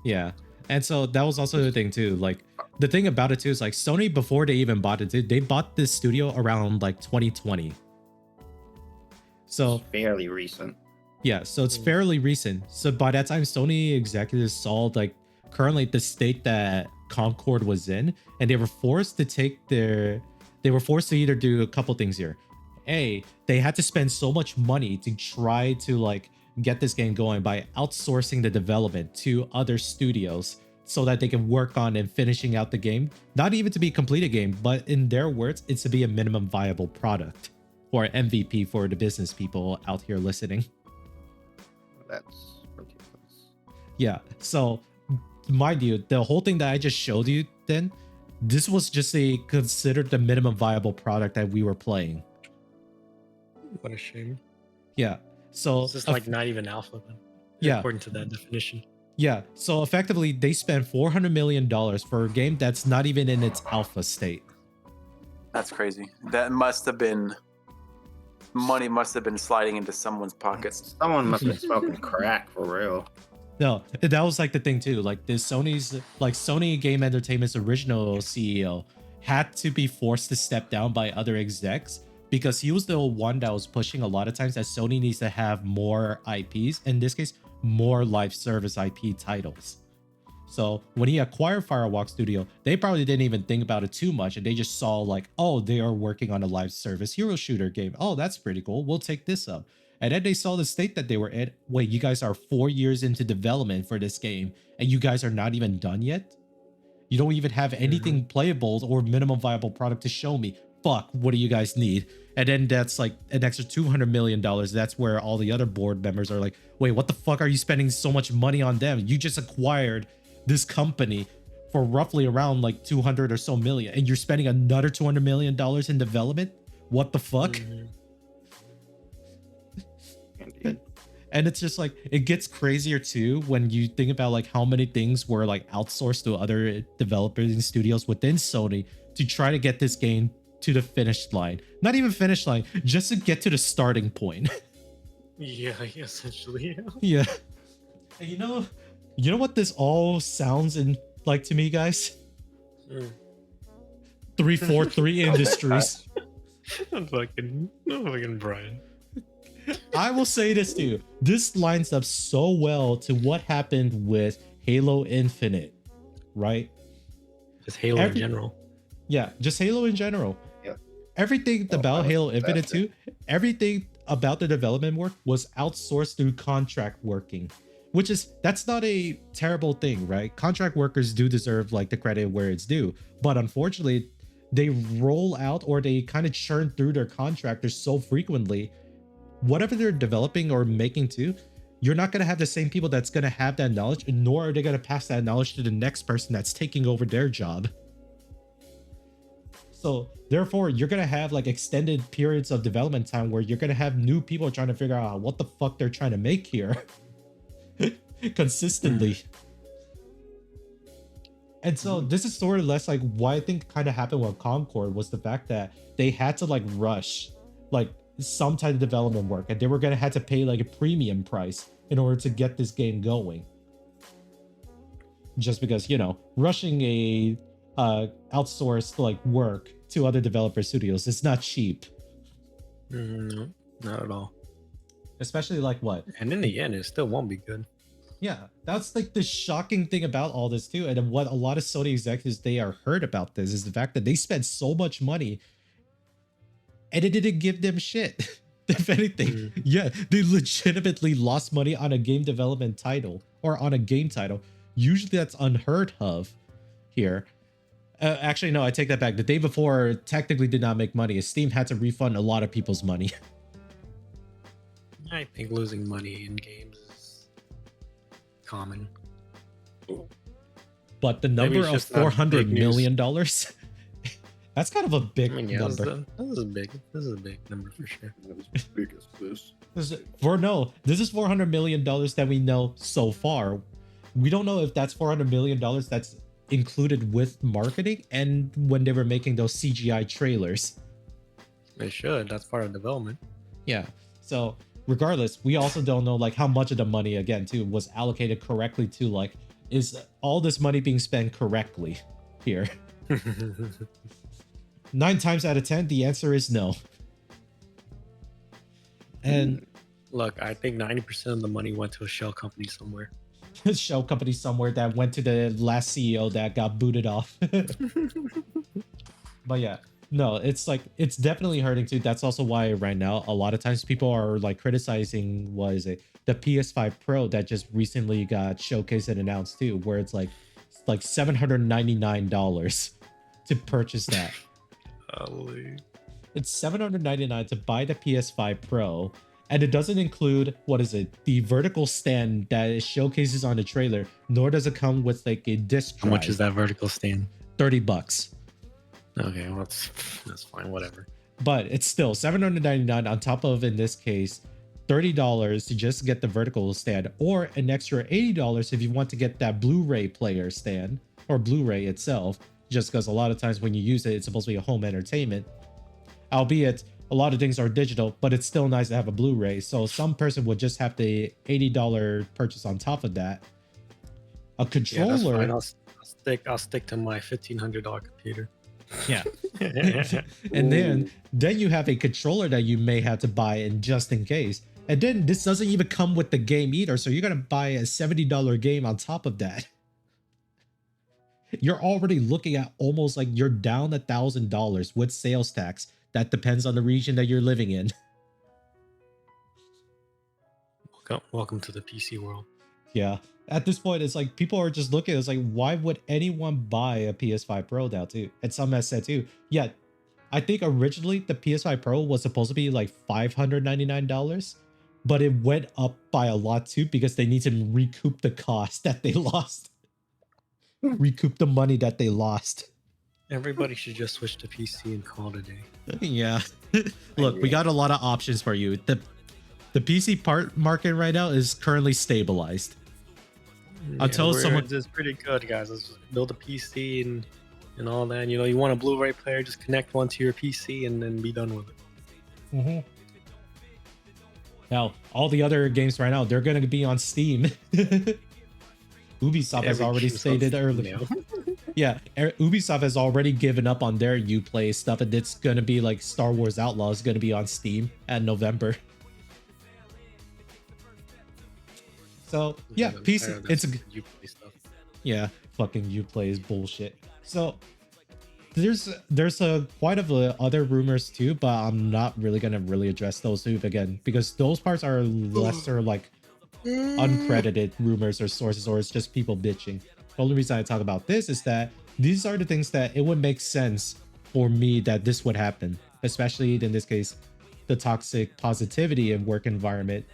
Yeah. And so that was also the thing too. Like the thing about it too is like Sony, before they even bought it, they bought this studio around like 2020. So It's fairly recent. yeah, so it's fairly recent. So by that time, Sony executives saw like currently the state that Concord was in, and they were forced to either do a couple things here. A, they had to spend so much money to try to like get this game going by outsourcing the development to other studios so that they can work on and finishing out the game. Not even to be a completed game, but in their words, it's to be a minimum viable product, or MVP for the business people out here listening. That's ridiculous. Yeah. So, mind you, the whole thing that I just showed you then, this was just considered the minimum viable product that we were playing. What a shame. Yeah. So It's just like not even alpha, then. Yeah. According to that definition. yeah. So effectively, they spent $400 million for a game that's not even in its alpha state. That's crazy. That must have been money. Must have been sliding into someone's pockets. Someone must have smoking crack for real. No, that was like the thing too. Like this Sony Game Entertainment's original CEO had to be forced to step down by other execs because he was the one that was pushing a lot of times that Sony needs to have more IPs, in this case, more live service IP titles. So when he acquired Firewalk Studio, they probably didn't even think about it too much, and they just saw like, oh, they are working on a live service hero shooter game. Oh, that's pretty cool. We'll take this up. And then they saw the state that they were in. Wait, you guys are 4 years into development for this game, and you guys are not even done yet? You don't even have anything playable or minimum viable product to show me. Fuck, what do you guys need? And then that's like an extra $200 million. That's where all the other board members are like, wait, what the fuck are you spending so much money on them? You just acquired this company for roughly around like 200 or so million, and you're spending another $200 million in development? What the fuck? Indeed. And it's just like, it gets crazier too when you think about like how many things were like outsourced to other developers and studios within Sony to try to get this game to the finish line. Not even finish line, just to get to the starting point. Yeah, essentially. Yeah. And you know what this all sounds like to me, guys? 343 Industries. fucking Brian. I will say this to you. This lines up so well to what happened with Halo Infinite, right? Just Halo in general. Yeah, just Halo in general. Yeah. Everything about that was Halo the Infinite best. 2, everything about the development work was outsourced through contract working, that's not a terrible thing, right? Contract workers do deserve like the credit where it's due, but unfortunately they roll out or they kind of churn through their contractors so frequently. Whatever they're developing or making too, you're not going to have the same people that's going to have that knowledge, nor are they going to pass that knowledge to the next person that's taking over their job. So therefore, you're going to have like extended periods of development time where you're going to have new people trying to figure out what the fuck they're trying to make here consistently. And so this is sort of less like what I think kind of happened with Concord was the fact that they had to like rush like some type of development work, and they were going to have to pay like a premium price in order to get this game going. Just because, you know, rushing a outsourced like work to other developer studios is not cheap. No, not at all. Especially like what? And in the end, it still won't be good. Yeah, that's like the shocking thing about all this too. And what a lot of Sony executives they are heard about this is the fact that they spent so much money and it didn't give them shit. If anything, yeah, they legitimately lost money on a game development title or on a game title. Usually that's unheard of here. Actually, no, I take that back. The day before technically did not make money. Steam had to refund a lot of people's money. I think losing money in games is common. But the number of $400 million, that's kind of a big number. This is a big number for sure. Not as big as this. This is $400 million that we know so far. We don't know if that's $400 million that's included with marketing and when they were making those CGI trailers. They should. That's part of development. Yeah. So regardless, we also don't know like how much of the money again too was allocated correctly to like, is all this money being spent correctly here? 9 times out of 10, the answer is no. And look, I think 90% of the money went to a shell company somewhere. Shell company somewhere that went to the last CEO that got booted off. But yeah, no, it's like, it's definitely hurting too. That's also why right now, a lot of times people are like criticizing, the PS5 Pro that just recently got showcased and announced too, where it's like $799 to purchase that. Holy. It's $799 to buy the PS5 Pro. And it doesn't include, the vertical stand that it showcases on the trailer, nor does it come with like a disc drive. How much is that vertical stand? $30. Okay, well, that's fine, whatever. But it's still $799 on top of, in this case, $30 to just get the vertical stand, or an extra $80 if you want to get that Blu-ray player stand, or Blu-ray itself, just because a lot of times when you use it, it's supposed to be a home entertainment. Albeit, a lot of things are digital, but it's still nice to have a Blu-ray. So some person would just have the $80 purchase on top of that. A controller. Yeah, I'll stick to my $1,500 computer. Yeah. And then you have a controller that you may have to buy in just in case. And then this doesn't even come with the game either. So you're going to buy a $70 game on top of that. You're already looking at almost like you're down $1,000 with sales tax. That depends on the region that you're living in. Welcome to the PC world. Yeah. At this point, it's like people are just looking. It's like, why would anyone buy a PS5 Pro now too? And some has said too, yeah, I think originally the PS5 Pro was supposed to be like $599, but it went up by a lot too because they need to recoup the cost that they lost. Recoup the money that they lost. Everybody should just switch to PC and call it a day. Yeah. Look, we got a lot of options for you. The PC part market right now is currently stabilized. Until someone is pretty good, guys. Let's just build a PC and all that. You know, you want a Blu-ray player, just connect one to your PC and then be done with it. Mm-hmm. Now, all the other games right now, they're going to be on Steam. Ubisoft has already stated earlier. Yeah, Ubisoft has already given up on their Uplay stuff, and it's going to be like Star Wars Outlaws going to be on Steam at November. So, yeah, PC, it's a... Uplay stuff. Yeah, fucking Uplay is bullshit. So, there's a quite of other rumors too, but I'm not really gonna really address those two again because those parts are lesser like uncredited rumors or sources, or it's just people bitching. The only reason I talk about this is that these are the things that it would make sense for me that this would happen, especially in this case, the toxic positivity and work environment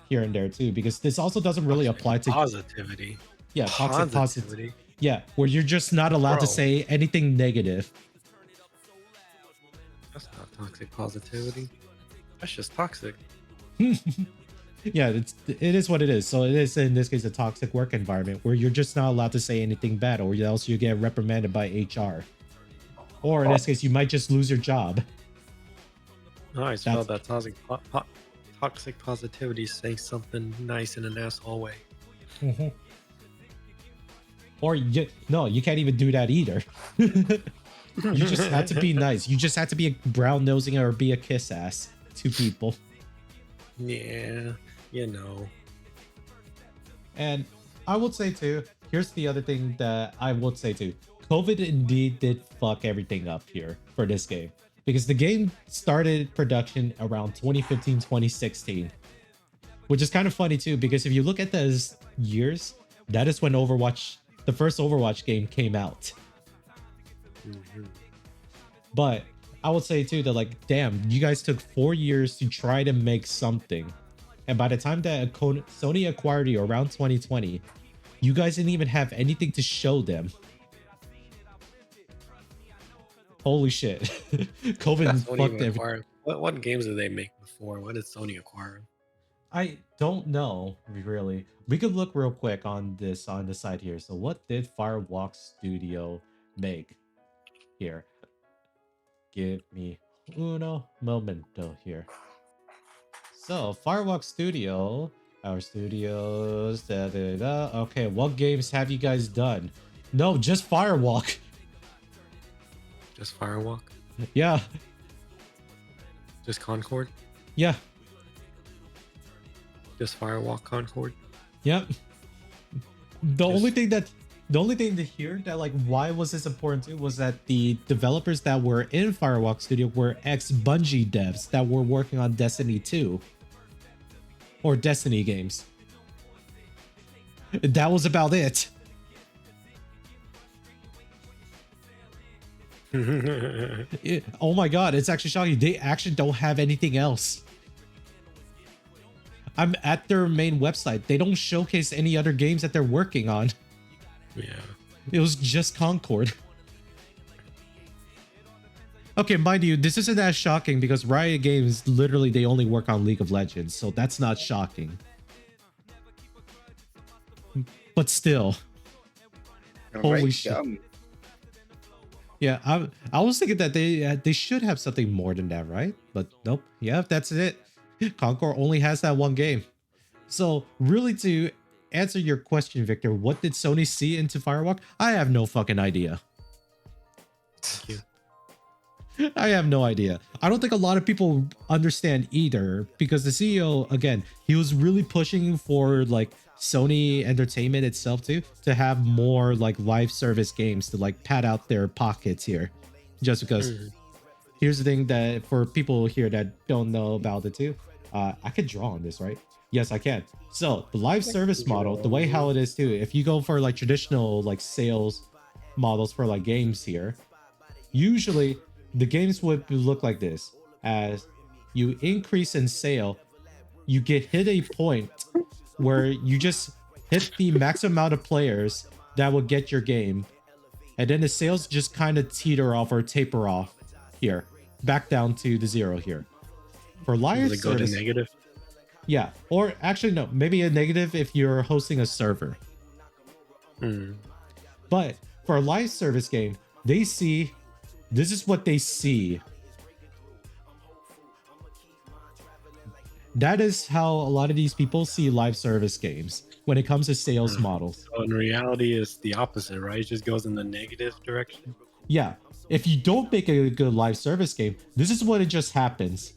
here and there too, because this also doesn't really apply to positivity. yeah, toxic positivity. Positivity. Yeah, where you're just not allowed to Bro. say anything negative. That's not toxic positivity. That's just toxic. Yeah, it is what it is. So it is in this case a toxic work environment where you're just not allowed to say anything bad, or else you get reprimanded by HR. Or in this case, you might just lose your job. No, I spelled that toxic positivity saying something nice in an asshole way. Or no, you can't even do that either. You just had to be nice. You just had to be a brown nosing or be a kiss ass to people. Yeah, you know. And I would say too, here's the other thing that I would say too. COVID indeed did fuck everything up here for this game. Because the game started production around 2015, 2016. Which is kind of funny too, because if you look at those years, that is when the first Overwatch game came out. Mm-hmm. But I would say too that like, damn, you guys took 4 years to try to make something. And by the time that Sony acquired you around 2020, you guys didn't even have anything to show them. Holy shit. COVID fucked everything. What games did they make before? What did Sony acquire? I don't know, really. We could look real quick on the side here. So what did Firewalk Studio make here? Give me uno momento here. So Firewalk Studio, our studios, okay, what games have you guys done? No, just Firewalk. Just Firewalk? Yeah. Just Concord? Yeah. Just Firewalk Concord? Yep. The only thing to hear that like why was this important too was that the developers that were in Firewalk Studio were ex-Bungie devs that were working on Destiny 2 or Destiny games. That was about it. Oh my god, it's actually shocking. They actually don't have anything else. I'm at their main website. They don't showcase any other games that they're working on. Yeah. It was just Concord. Okay, mind you, this isn't as shocking because Riot Games, literally, they only work on League of Legends, so that's not shocking. But still. Holy shit. Yeah, I was thinking that they should have something more than that, right? But nope. Yeah, that's it. Concord only has that one game. So really, to answer your question, Victor, what did Sony see into Firewalk? I have no fucking idea. Thank you. I have no idea. I don't think a lot of people understand either, because the CEO, again, he was really pushing for like Sony Entertainment itself too, to have more like live service games to like pad out their pockets here. Just because here's the thing that for people here that don't know about it too, I can draw on this, right? Yes, I can. So the live service model, the way how it is too, if you go for like traditional like sales models for like games here, usually the games would look like this. As you increase in sale, you get hit a point where you just hit the maximum amount of players that will get your game, and then the sales just kind of teeter off or taper off here, back down to the zero here. For live Does it go to negative? Yeah, or actually no, maybe a negative if you're hosting a server. But for a live service game, they see, this is what they see. That is how a lot of these people see live service games when it comes to sales models. So in reality, it's the opposite, right? It just goes in the negative direction. Yeah, if you don't make a good live service game, this is what it just happens.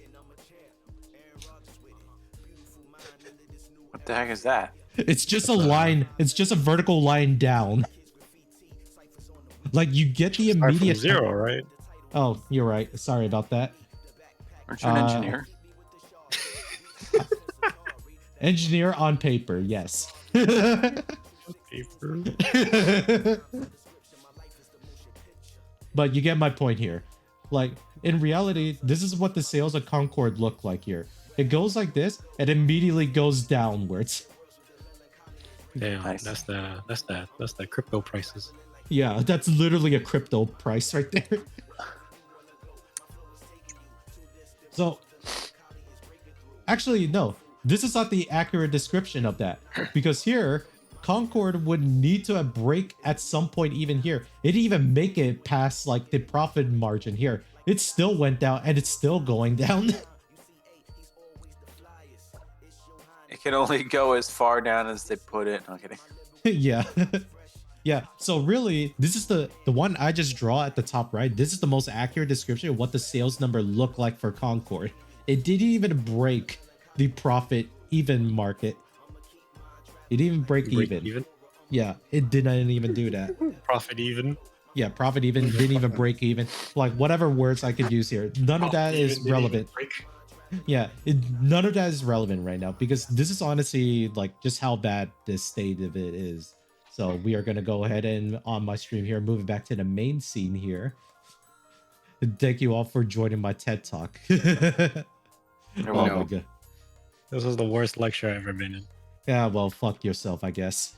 What the heck is that? It's just a line. It's just a vertical line down. Like you get the Start from immediate zero, right? Oh, you're right. Sorry about that. Aren't you an engineer? Engineer on paper, yes. Paper. But you get my point here. Like, in reality, this is what the sails of Concord look like here. It goes like this, and immediately goes downwards. Damn, Nice. that's the crypto prices. Yeah, that's literally a crypto price right there. So, actually, no. This is not the accurate description of that. Because here, Concord would need to break at some point even here. It didn't even make it past like the profit margin here. It still went down and it's still going down. It can only go as far down as they put it. No kidding. Yeah. Yeah, so really, this is the one I just draw at the top right. This is the most accurate description of what the sales number looked like for Concord. It didn't even break the profit even market. It didn't even break even. Yeah, it didn't even do that. Profit even. Yeah, profit even, didn't even break even. Like, whatever words I could use here. None of that is relevant. Yeah, none of that is relevant right now because this is honestly like just how bad this state of it is. So we are going to go ahead and on my stream here, move it back to the main scene here. Thank you all for joining my TED Talk. Oh my god. This was the worst lecture I've ever been in. Yeah, well, fuck yourself, I guess.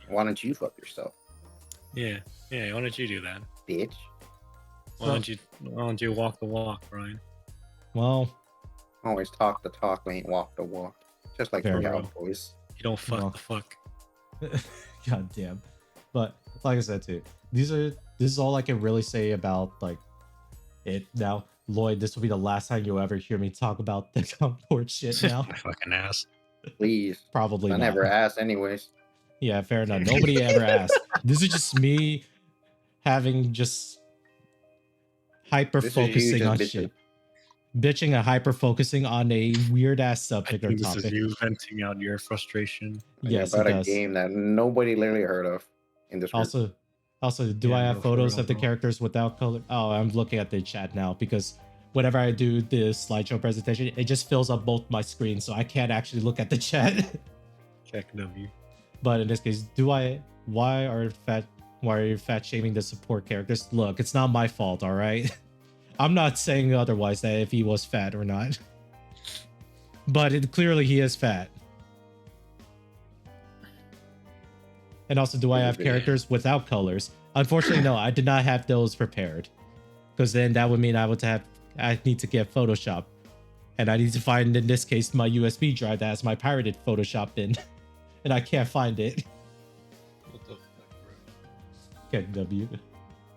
Why don't you fuck yourself, Yeah, why don't you do that? bitch? Why don't you walk the walk, Brian? Well, Always talk the talk, but ain't walk the walk. Just like Fair the enough. Cowboys. You don't fuck No. the fuck. god damn. But like I said too, this is all I can really say about like it now. Lloyd, this will be the last time you'll ever hear me talk about the Concord shit now. My fucking ass. Please. Probably I not. never asked anyways. Yeah, fair enough. Nobody ever asked. This is just me having just hyper This is you focusing just on bitching. shit. Bitching and hyper focusing on a weird ass I subject or think this is topic. you venting out your frustration. Yes, about it a does. game that nobody literally heard of in this group. Also, do Yeah, I no, have for photos real, of the bro. characters without color? Oh, I'm looking at the chat now because whenever I do this slideshow presentation, it just fills up both my screens, so I can't actually look at the chat. Check W. But in this case, why are you fat shaming the support characters? Look, it's not my fault, all right? I'm not saying otherwise that if he was fat or not. But clearly he is fat. And also, do I have characters without colors? Unfortunately, no, I did not have those prepared. Because then that would mean I need to get Photoshop. And I need to find, in this case, my USB drive that has my pirated Photoshop in. And I can't find it. What the fuck, bro? Okay, W.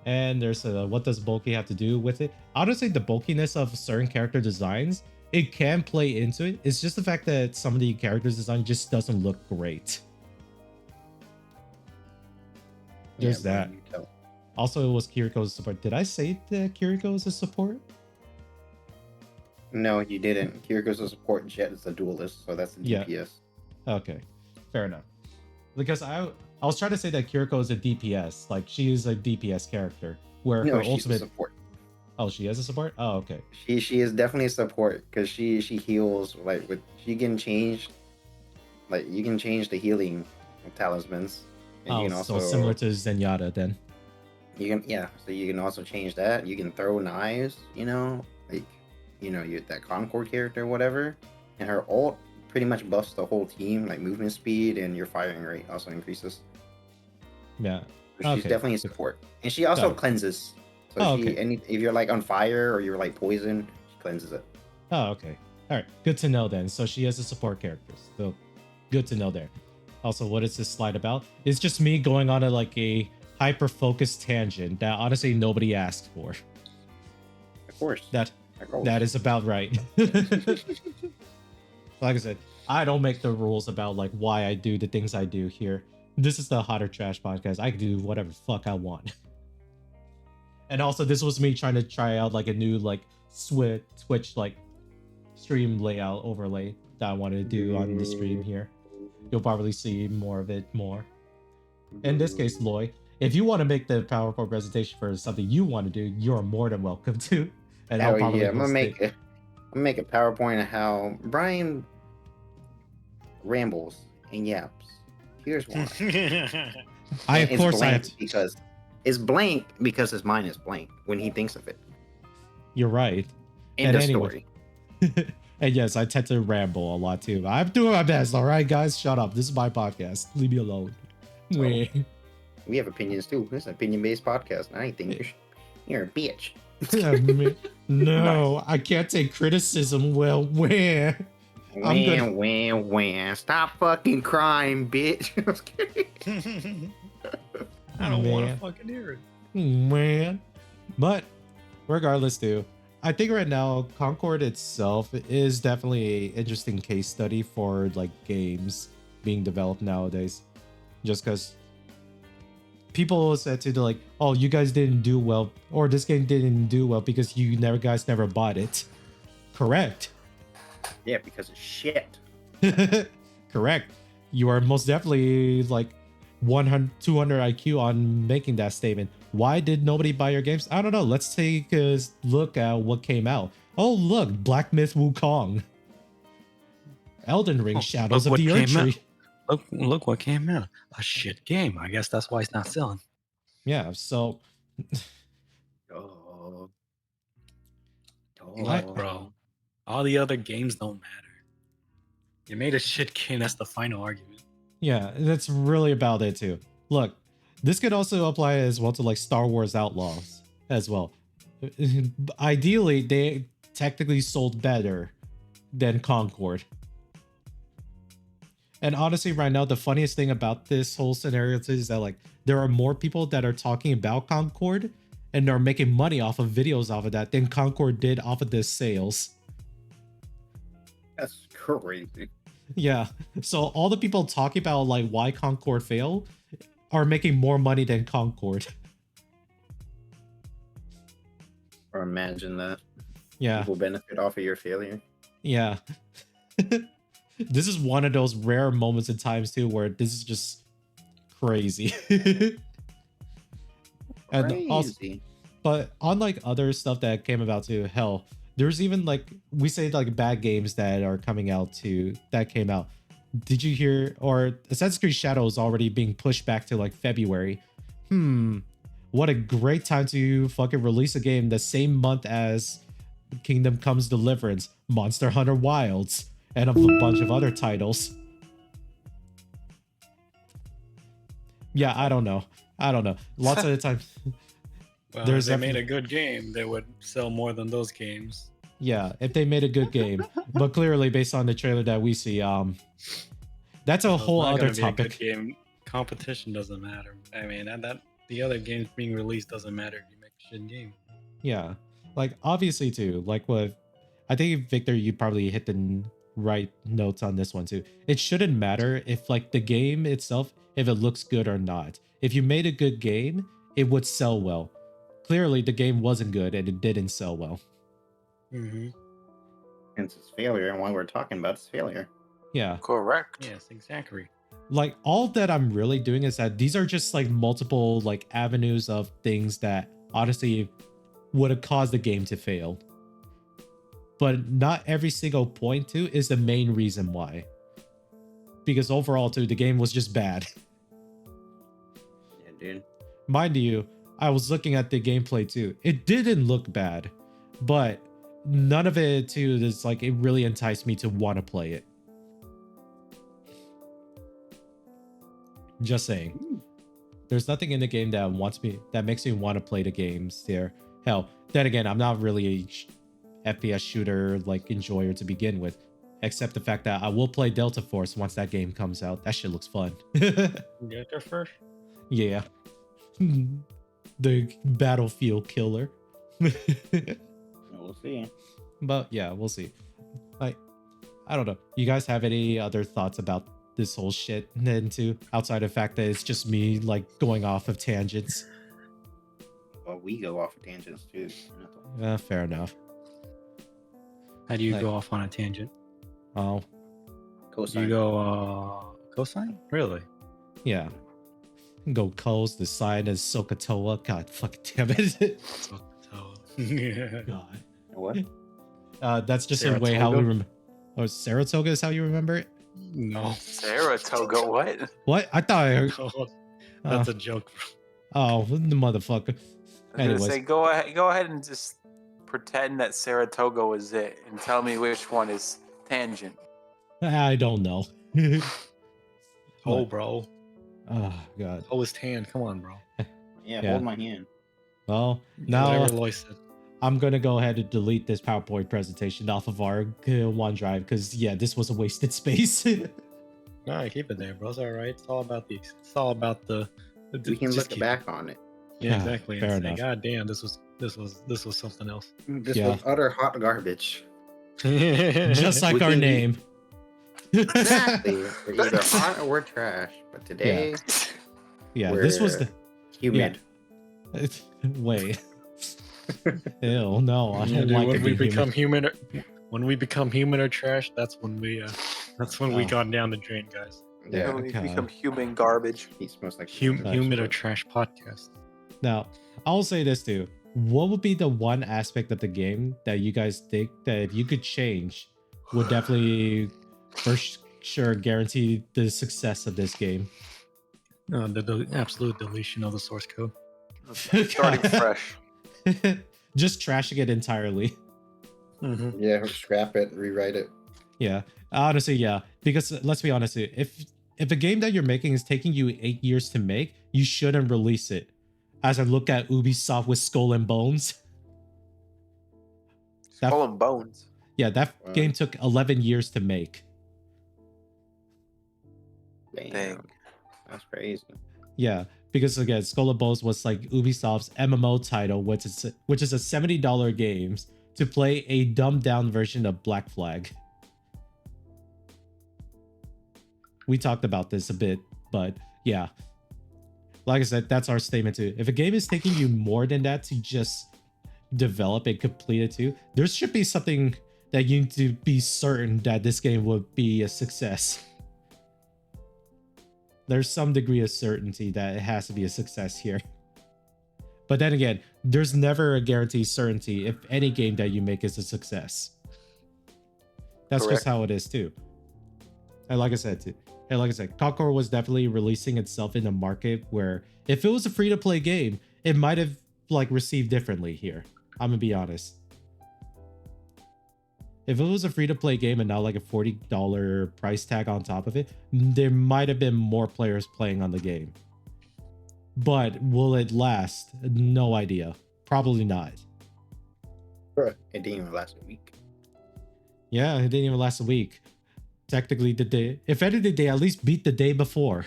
And there's what does bulky have to do with it? Honestly, the bulkiness of certain character designs, it can play into it. It's just the fact that some of the characters design just doesn't look great. There's Yeah, that. bro, you tell. Also, it was Kiriko's support. Did I say that Kiriko is a support? No, you didn't. Kiriko's a support, Jet is a duelist, so that's the Yeah. DPS. Okay, fair enough. Because I was trying to say that Kiriko is a DPS, like she is a DPS character, where No, her she's a ultimate. support. Oh, she is a support. Oh, okay. She is definitely a support because she heals like with she can change, like you can change the healing talismans. And Oh, you can also so similar to Zenyatta then. you can so you can also change that. You can throw knives, like that Concord character, whatever, and her ult pretty much buffs the whole team, like movement speed and your firing rate also increases. Yeah. So she's Okay. definitely a support, and she also Got it. cleanses. So Oh, she okay. if you're like on fire or you're like poison, she cleanses it. Oh, okay. All right. Good to know then. So she is a support character. So good to know there. Also, what is this slide about? It's just me going on a hyper-focused tangent that honestly nobody asked for. Of course. That is about right. Like I said, I don't make the rules about like why I do the things I do here. This is the Hot or Trash podcast. I can do whatever the fuck I want. And also, this was me trying to try out like a new like Twitch like stream layout overlay that I wanted to do on the stream here. You'll probably see more of it more. In this case, Loy, if you want to make the PowerPoint presentation for something you want to do, you're more than welcome to. And I'll Hell probably yeah, I'm gonna post make it. a PowerPoint of how Brian rambles and yaps. Here's why. I And of course I have blank to, because it's blank because his mind is blank when he thinks of it. you're right. End And of anyway. story. And yes, I tend to ramble a lot too. I'm doing my best, all right, guys? Shut up. This is my podcast. Leave me alone. So- Weh. We have opinions too. This is an opinion-based podcast. And I think you're a bitch. No, I can't take criticism. Well, where? I'm gonna- Wham. Stop fucking crying, bitch. I was kidding. I don't want to Man. fucking hear it. Man. But regardless, too, I think right now Concord itself is definitely an interesting case study for like games being developed nowadays. Just because people said to the like, oh, you guys didn't do well, or this game didn't do well because you guys never bought it. Correct. Yeah, because it's shit. Correct. You are most definitely like 100, 200 IQ on making that statement. Why did nobody buy your games? I don't know. Let's take a look at what came out. Oh, look, Black Myth Wukong. Elden Ring, Oh, Shadows look of the what came out. Erdtree. Look what came out. A shit game. I guess that's why it's not selling. Yeah, so Oh. Look, bro. All the other games don't matter. You made a shit game. That's the final argument. yeah, that's really about it too. Look, this could also apply as well to like Star Wars Outlaws as well. Ideally, they technically sold better than Concord. And honestly, right now, the funniest thing about this whole scenario is that like there are more people that are talking about Concord and are making money off of videos off of that than Concord did off of this sales. That's crazy. Yeah. So all the people talking about like why Concord failed are making more money than Concord. Or imagine that. Yeah. People benefit off of your failure. Yeah. This is one of those rare moments in times too where this is just crazy. And also, Crazy. but unlike other stuff that came about too, hell, there's even like we say like bad games that are coming out too that came out. Did you hear? Or Assassin's Creed Shadow is already being pushed back to like February. What a great time to fucking release a game the same month as Kingdom Comes Deliverance, Monster Hunter Wilds, and a bunch of other titles. Yeah, I don't know. Lots of the time. Well, There's if they made definitely- a good game, they would sell more than those games. Yeah, if they made a good game. But clearly, based on the trailer that we see, that's a So it's whole not other gonna be a good topic. game. Competition doesn't matter. I mean, that the other games being released doesn't matter if you make a shit game. Yeah, like obviously too. Like what I think, Victor, you probably hit the right notes on this one too. It shouldn't matter if like the game itself, if it looks good or not. If you made a good game, it would sell well. Clearly, the game wasn't good and it didn't sell well. Mm-hmm. Hence its failure, and why we're talking about its failure. Yeah. Correct. Yes, exactly. Like all that I'm really doing is that these are just like multiple like avenues of things that honestly would have caused the game to fail. But not every single point too is the main reason why. Because overall too, the game was just bad. Yeah, dude. Mind you, I was looking at the gameplay too. It didn't look bad, but none of it too is like it really enticed me to want to play it. Just saying. There's nothing in the game that makes me want to play the games there. Hell, then again, I'm not really a FPS shooter like enjoyer to begin with, except the fact that I will play Delta Force once that game comes out. That shit looks fun. Get there first. Yeah. The battlefield killer. We'll see. But yeah, we'll see. Like, I don't know. You guys have any other thoughts about this whole shit then too, outside of the fact that it's just me like going off of tangents? Well, we go off of tangents too. Fair enough. How do you Like- go off on a tangent? Oh, Cosine. You go cosine? Really? yeah. Go Coles, the sign is Sokotoa. God fuck damn it. Yeah. God. What? That's just a way how we Saratoga? remember. Oh, Saratoga is how you remember it? No. Saratoga, what? What? I thought I heard. No, that's a joke. Oh, the motherfucker. I was gonna Anyways, say, go ahead and just pretend that Saratoga was it, and tell me which one is Tangent. I don't know. Oh, What? bro. Oh, God. Oh, his hand. Come on, bro. Yeah, Yeah. hold my hand. Well, now Whatever Lois said. I'm going to go ahead and delete this PowerPoint presentation off of our OneDrive because, yeah, this was a wasted space. Nah, keep it there, bro. It's all right. It's all about these. It's all about the. We can just look keep back on it. Yeah, Ah, exactly. fair And say, enough. God damn, this was something else. This Yeah. was utter hot garbage. Just like We our can- name. Exactly. We're either hot or we're trash. But today, Yeah, this was we're the. humid. Wait. Ew, no, I Yeah, don't dude, like when it we being become human. when we become human or trash, that's when we Oh. gone down the drain, guys. Yeah. We God. become human garbage. He smells like Human or trash podcast. Now, I'll say this too. What would be the one aspect of the game that you guys think that if you could change would definitely for sure guarantee the success of this game? The absolute deletion of the source code. Starting fresh. Just trashing it entirely. Mm-hmm. Yeah, scrap it, rewrite it. Yeah, honestly, yeah. Because let's be honest, if a game that you're making is taking you 8 years to make, you shouldn't release it. As I look at Ubisoft with Skull and Bones, That- Skull and Bones. yeah, that Wow. game took 11 years to make. Damn, Dang. that's crazy. Yeah, because again, Skull and Bones was like Ubisoft's MMO title, which is a $70 game to play a dumbed down version of Black Flag. We talked about this a bit, but yeah. Like I said, that's our statement too. If a game is taking you more than that to just develop and complete it too, there should be something that you need to be certain that this game would be a success. There's some degree of certainty that it has to be a success here. But then again, there's never a guaranteed certainty if any game that you make is a success. That's Correct. just how it is too. And like I said, Concord was definitely releasing itself in a market where if it was a free-to-play game, it might have like received differently here. I'm gonna be honest. If it was a free-to-play game and not like a $40 price tag on top of it, there might have been more players playing on the game. But will it last? No idea. Probably not. Bruh, it didn't even last a week. Yeah, it didn't even last a week. Technically, if anything, they at least beat the day before.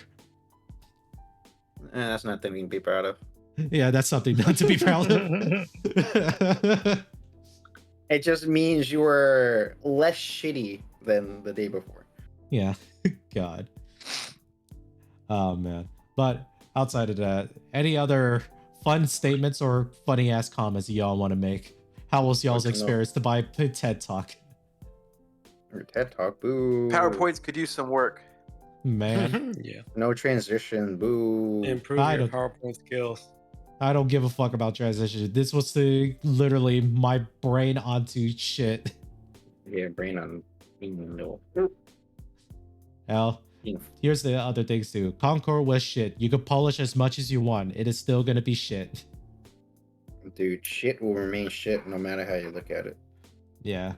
That's nothing we can be proud of. Yeah, that's something not to be proud of. It just means you were less shitty than the day before. Yeah, God. Oh man. But outside of that, any other fun statements or funny ass comments y'all want to make? How was y'all's Good to know. experience to buy TED Talk? Or TED Talk, boo. PowerPoints could use some work. Man, Yeah. No transition, boo. Improve I your don't- PowerPoint skills. I don't give a fuck about transition. This was literally my brain onto shit. Yeah, brain on. No. Hell, Yeah. here's the other things too. Concord was shit. You could polish as much as you want. It is still gonna be shit. Dude, shit will remain shit no matter how you look at it. Yeah.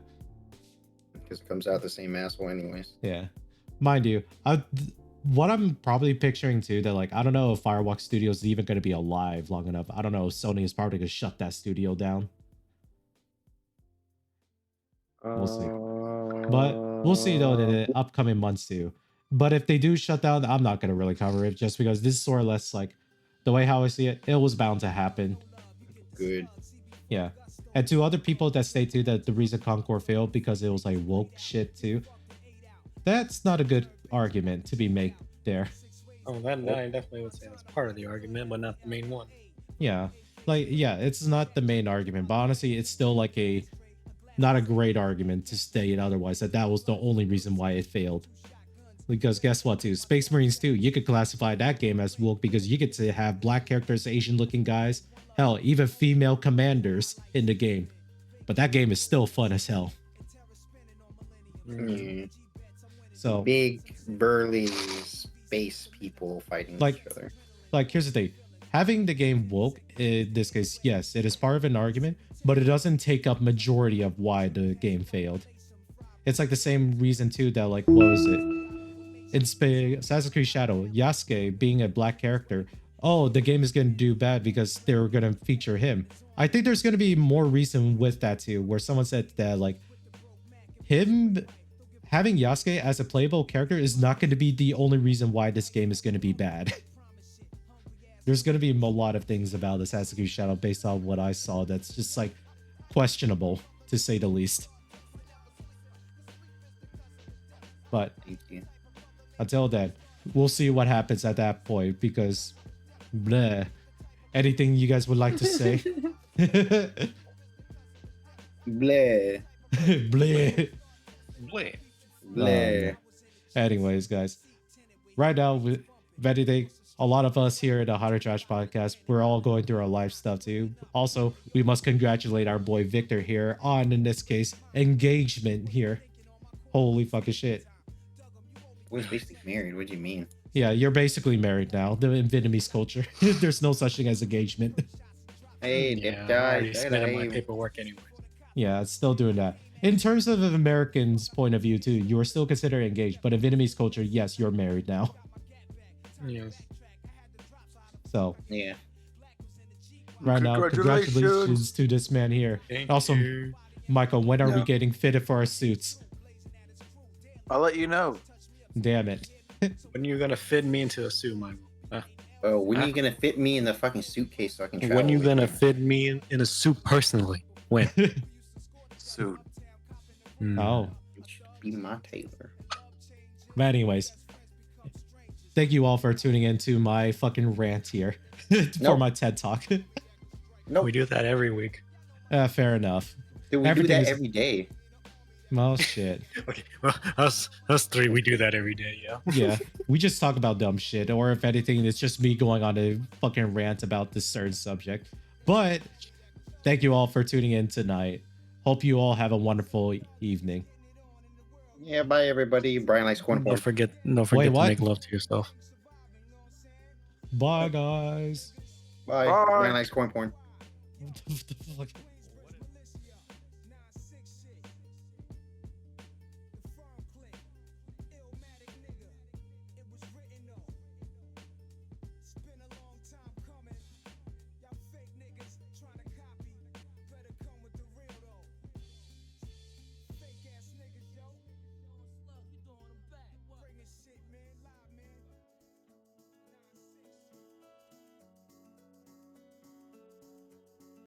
Because it comes out the same asshole anyways. Yeah, mind you, what I'm probably picturing too, that like I don't know if Firewalk Studios is even going to be alive long enough. I don't know. Sony is probably going to shut that studio down, We'll see. but we'll see though in the upcoming months too. But if they do shut down, I'm not going to really cover it just because this is sort of less like the way how I see it. It was bound to happen. Good. Yeah. And to other people that say too that the reason Concord failed because it was like woke shit too, that's not a good argument to be made there. Oh, that I definitely would say that's part of the argument, but not the main one. Yeah. Like, yeah, it's not the main argument, but honestly, it's still like not a great argument to state otherwise that was the only reason why it failed. Because guess what, too? Space Marines 2, you could classify that game as woke because you get to have black characters, Asian looking guys, hell, even female commanders in the game. But that game is still fun as hell. So big burly space people fighting Like- each other. like, here's the thing. Having the game woke, in this case, yes, it is part of an argument, but it doesn't take up majority of why the game failed. It's like the same reason too that, like, what was it? In Assassin's Creed Shadow, Yasuke being a black character, oh, the game is going to do bad because they were going to feature him. I think there's going to be more reason with that too, where someone said that, like, him having Yasuke as a playable character is not going to be the only reason why this game is going to be bad. There's going to be a lot of things about Assassin's Creed Shadow based on what I saw that's just, like, questionable, to say the least. But Thank you. until then, we'll see what happens at that point, because bleh. Anything you guys would like to say? Bleh. Bleh. Wait. Bleh. Anyways, guys, right now, with anything, a lot of us here at the Hotter Trash podcast, we're all going through our life stuff too. Also, we must congratulate our boy Victor here on, in this case, engagement here. Holy fucking shit. Was basically married. What do you mean? Yeah, you're basically married now. The in Vietnamese culture, there's no such thing as engagement. Hey, Yeah, that I already guy. submitted my paperwork anyway. Yeah, it's still doing that. In terms of an American's point of view too, you are still considered engaged, but in Vietnamese culture, yes, you're married now. Yes. So Yeah. right now, congratulations to this man here. Thank Also, you. Michael, when are we No. getting fitted for our suits? I'll let you know. Damn it. When are you gonna fit me into a suit, Michael? Oh, when are you gonna fit me in the fucking suitcase so I can travel? When you with gonna you? fit me in a suit personally? When? Suit. Oh. It should be my tailor. But anyways, thank you all for tuning in to my fucking rant here for Nope. my TED Talk. Nope. We do that every week. Fair enough. Dude, we everything do is- that every day. Well, shit. Okay, well, us three, we do that every day, yeah. Yeah, we just talk about dumb shit, or if anything, it's just me going on a fucking rant about this certain subject. But thank you all for tuning in tonight. Hope you all have a wonderful evening. Yeah, bye everybody. Brian likes corn porn. Don't forget Wait, to what? make love to yourself. Bye, guys. Bye. Bye. Brian likes corn porn. What the fuck?